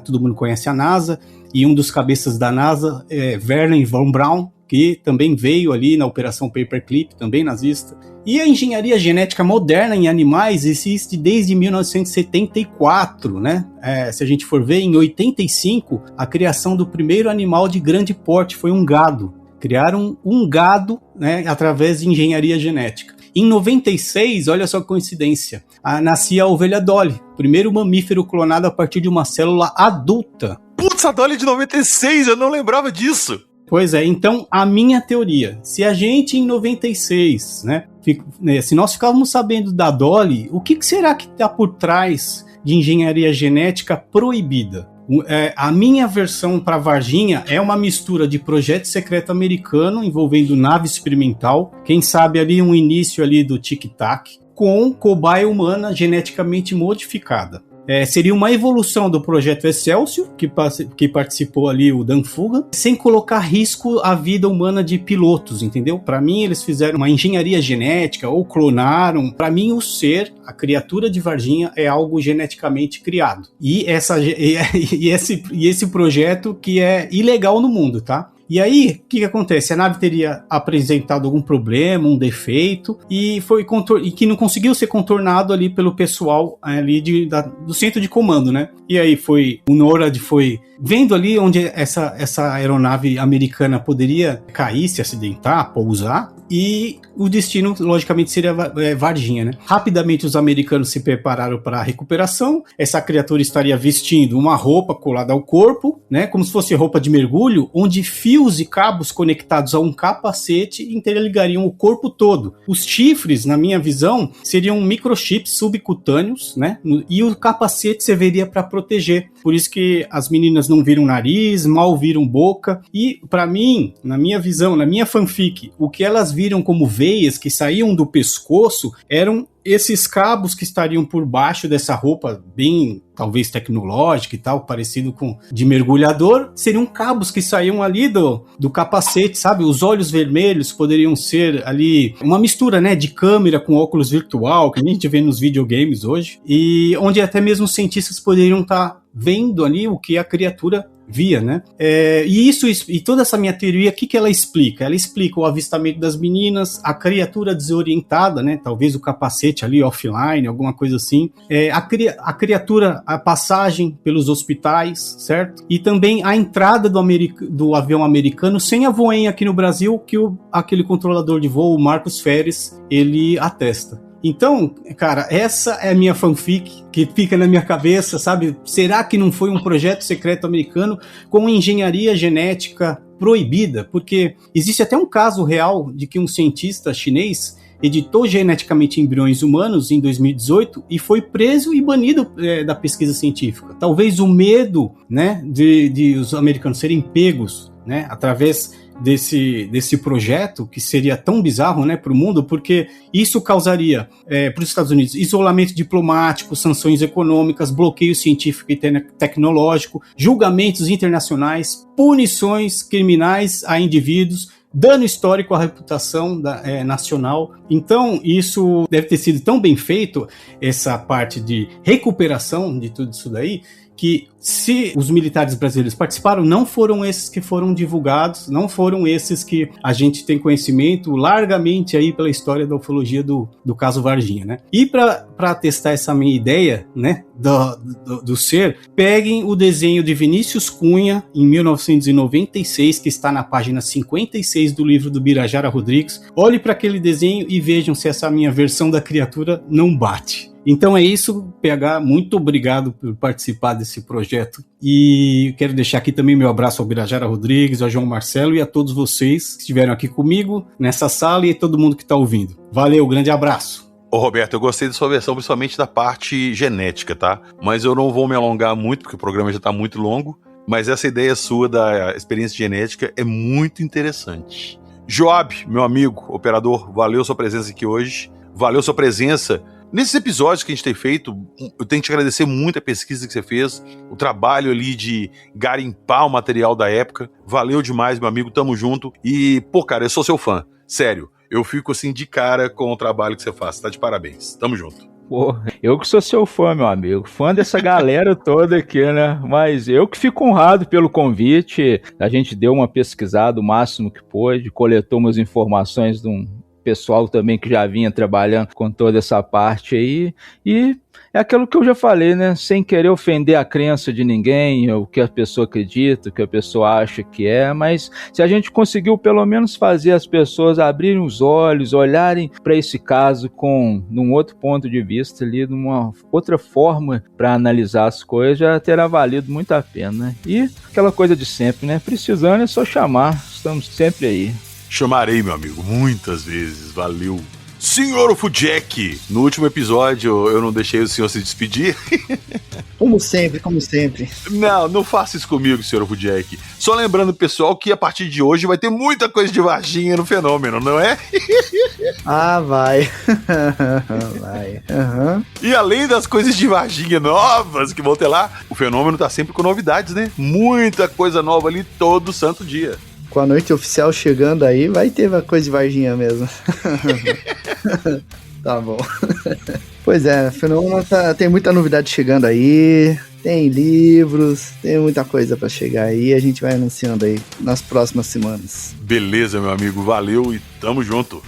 [SPEAKER 4] todo mundo conhece a NASA, e um dos cabeças da NASA é Wernher von Braun, que também veio ali na Operação Paperclip, também nazista. E a engenharia genética moderna em animais existe desde 1974, né? Se a gente for ver, em 85, a criação do primeiro animal de grande porte foi um gado. Criaram um gado, né, através de engenharia genética. Em 96, olha só que coincidência, nascia a ovelha Dolly, primeiro mamífero clonado a partir de uma célula adulta.
[SPEAKER 1] Putz, a Dolly de 96, eu não lembrava disso.
[SPEAKER 4] Pois é, então a minha teoria, se a gente em 96, né, se nós ficávamos sabendo da Dolly, o que será que está por trás de engenharia genética proibida? A minha versão para Varginha é uma mistura de projeto secreto americano envolvendo nave experimental, quem sabe ali um início ali do tic-tac, com cobaia humana geneticamente modificada. Seria uma evolução do projeto Excelsior, que participou ali o Dan Fuga, sem colocar risco à vida humana de pilotos, entendeu? Para mim, eles fizeram uma engenharia genética ou clonaram. Para mim, o ser, a criatura de Varginha, é algo geneticamente criado. E esse projeto que é ilegal no mundo, tá? E aí, o que acontece? A nave teria apresentado algum problema, um defeito, e que não conseguiu ser contornado ali pelo pessoal ali do centro de comando, né? E aí o NORAD foi vendo ali onde essa aeronave americana poderia cair, se acidentar, pousar, e o destino, logicamente, seria Varginha, né? Rapidamente, os americanos se prepararam para a recuperação. Essa criatura estaria vestindo uma roupa colada ao corpo, né? Como se fosse roupa de mergulho, onde fios e cabos conectados a um capacete interligariam o corpo todo. Os chifres, na minha visão, seriam microchips subcutâneos, né? E o capacete serviria para proteger. Por isso que as meninas não viram nariz, mal viram boca. E, para mim, na minha visão, na minha fanfic, o que elas viram como veias que saíam do pescoço eram esses cabos que estariam por baixo dessa roupa bem, talvez, tecnológica e tal, parecido com de mergulhador, seriam cabos que saíam ali do capacete, sabe? Os olhos vermelhos poderiam ser ali uma mistura, né, de câmera com óculos virtual, que a gente vê nos videogames hoje, e onde até mesmo os cientistas poderiam estar vendo ali o que a criatura via, né? E toda essa minha teoria, o que ela explica? Ela explica o avistamento das meninas, a criatura desorientada, né? Talvez o capacete ali offline, alguma coisa assim. A criatura, a passagem pelos hospitais, certo? E também a entrada do avião americano sem a voem aqui no Brasil, que aquele controlador de voo, o Marcos Feres, ele atesta. Então, cara, essa é a minha fanfic que fica na minha cabeça, sabe? Será que não foi um projeto secreto americano com engenharia genética proibida? Porque existe até um caso real de que um cientista chinês editou geneticamente embriões humanos em 2018 e foi preso e banido da pesquisa científica. Talvez o medo, né, de os americanos serem pegos, né, através desse projeto, que seria tão bizarro, né, para o mundo, porque isso causaria para os Estados Unidos isolamento diplomático, sanções econômicas, bloqueio científico e tecnológico, julgamentos internacionais, punições criminais a indivíduos, dano histórico à reputação nacional. Então, isso deve ter sido tão bem feito, essa parte de recuperação de tudo isso daí, que se os militares brasileiros participaram, não foram esses que foram divulgados, não foram esses que a gente tem conhecimento largamente aí pela história da ufologia do caso Varginha, né? E para testar essa minha ideia, né, do ser, peguem o desenho de Vinícius Cunha, em 1996, que está na página 56 do livro do Birajara Rodrigues. Olhe para aquele desenho e vejam se essa minha versão da criatura não bate. Então é isso, PH, muito obrigado por participar desse projeto, e quero deixar aqui também meu abraço ao Birajara Rodrigues, ao João Marcelo e a todos vocês que estiveram aqui comigo nessa sala e todo mundo que está ouvindo. Valeu, grande abraço.
[SPEAKER 1] Ô Roberto, eu gostei da sua versão, principalmente da parte genética, tá? Mas eu não vou me alongar muito, porque o programa já está muito longo, mas essa ideia sua da experiência genética é muito interessante. Joab, meu amigo, operador, valeu sua presença aqui hoje, valeu sua presença nesses episódios que a gente tem feito. Eu tenho que te agradecer muito a pesquisa que você fez, o trabalho ali de garimpar o material da época. Valeu demais, meu amigo, tamo junto. E, pô, cara, eu sou seu fã, sério. Eu fico assim de cara com o trabalho que você faz, tá de parabéns. Tamo junto.
[SPEAKER 3] Pô, eu que sou seu fã, meu amigo, fã dessa galera toda aqui, né? Mas eu que fico honrado pelo convite. A gente deu uma pesquisada o máximo que pôde, coletou umas informações de um pessoal também que já vinha trabalhando com toda essa parte aí, e é aquilo que eu já falei, né, sem querer ofender a crença de ninguém, o que a pessoa acredita, o que a pessoa acha que é, mas se a gente conseguiu pelo menos fazer as pessoas abrirem os olhos, olharem para esse caso num outro ponto de vista ali, numa outra forma para analisar as coisas, já terá valido muito a pena, né? E aquela coisa de sempre, né, precisando é só chamar, estamos sempre aí.
[SPEAKER 1] Chamarei, meu amigo, muitas vezes, valeu. Senhor Ufudjack, no último episódio eu não deixei o senhor se despedir.
[SPEAKER 2] Como sempre, como sempre.
[SPEAKER 1] Não faça isso comigo, senhor Ufudjack. Só lembrando, pessoal, que a partir de hoje vai ter muita coisa de Varginha no Fenômeno, não é?
[SPEAKER 2] Ah, vai. Vai. Uhum.
[SPEAKER 1] E além das coisas de Varginha novas que vão ter lá, o Fenômeno tá sempre com novidades, né? Muita coisa nova ali todo santo dia.
[SPEAKER 2] Com a noite oficial chegando aí, vai ter uma coisa de Varginha mesmo. Tá bom. Pois é, o Fenômeno tem muita novidade chegando aí, tem livros, tem muita coisa pra chegar aí, a gente vai anunciando aí nas próximas semanas.
[SPEAKER 1] Beleza, meu amigo, valeu e tamo junto.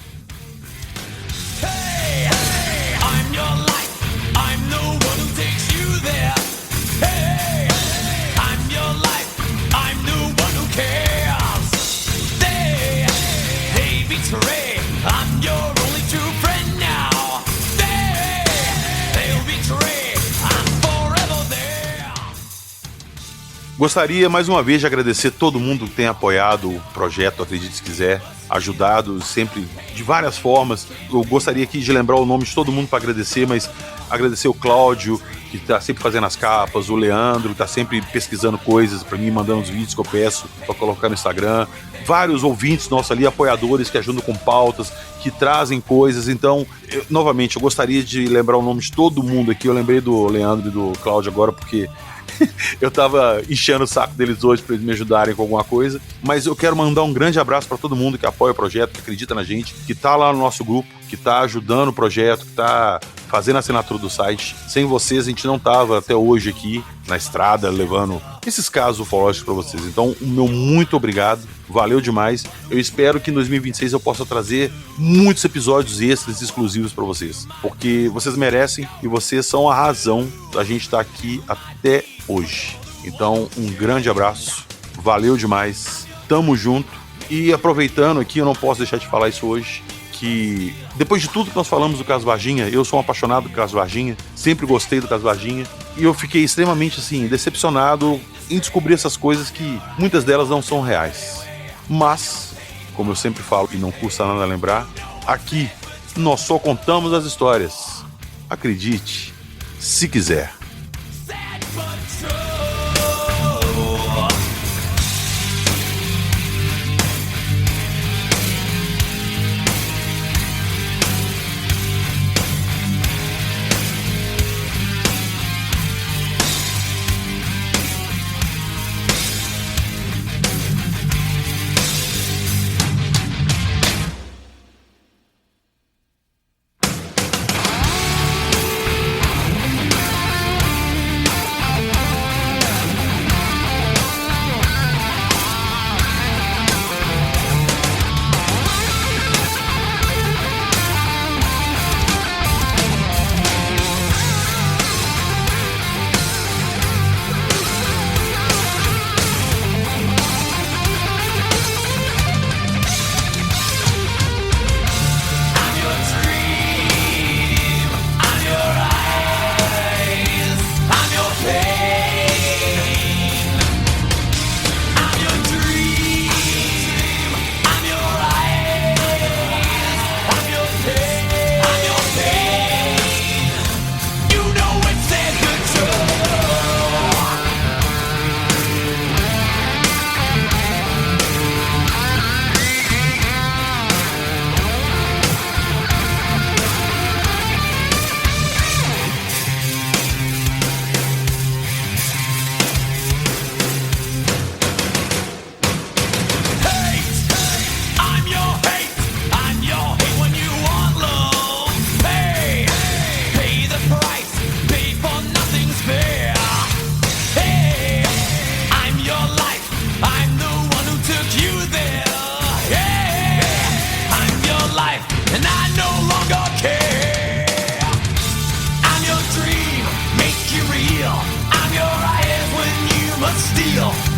[SPEAKER 1] Gostaria mais uma vez de agradecer todo mundo que tem apoiado o projeto Acredite Se Quiser, ajudado sempre de várias formas. Eu gostaria aqui de lembrar o nome de todo mundo para agradecer, mas agradecer o Cláudio, que está sempre fazendo as capas, o Leandro, que está sempre pesquisando coisas para mim, mandando os vídeos que eu peço para colocar no Instagram, vários ouvintes nossos ali, apoiadores que ajudam com pautas, que trazem coisas. Então, novamente, eu gostaria de lembrar o nome de todo mundo aqui. Eu lembrei do Leandro e do Cláudio agora porque eu tava enchendo o saco deles hoje pra eles me ajudarem com alguma coisa, mas eu quero mandar um grande abraço pra todo mundo que apoia o projeto, que acredita na gente, que tá lá no nosso grupo, que tá ajudando o projeto, que tá fazendo a assinatura do site. Sem vocês a gente não tava até hoje aqui na estrada levando esses casos ufológicos pra vocês. Então, o meu muito obrigado, valeu demais. Eu espero que em 2026 eu possa trazer muitos episódios extras exclusivos pra vocês, porque vocês merecem e vocês são a razão da gente estar aqui até hoje. Então, um grande abraço, valeu demais, tamo junto. E aproveitando aqui, eu não posso deixar de falar isso hoje, que depois de tudo que nós falamos do caso Varginha, eu sou um apaixonado do caso Varginha, sempre gostei do caso Varginha, e eu fiquei extremamente assim, decepcionado em descobrir essas coisas que muitas delas não são reais. Mas, como eu sempre falo e não custa nada lembrar, aqui nós só contamos as histórias. Acredite, se quiser.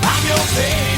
[SPEAKER 7] I'm your pain.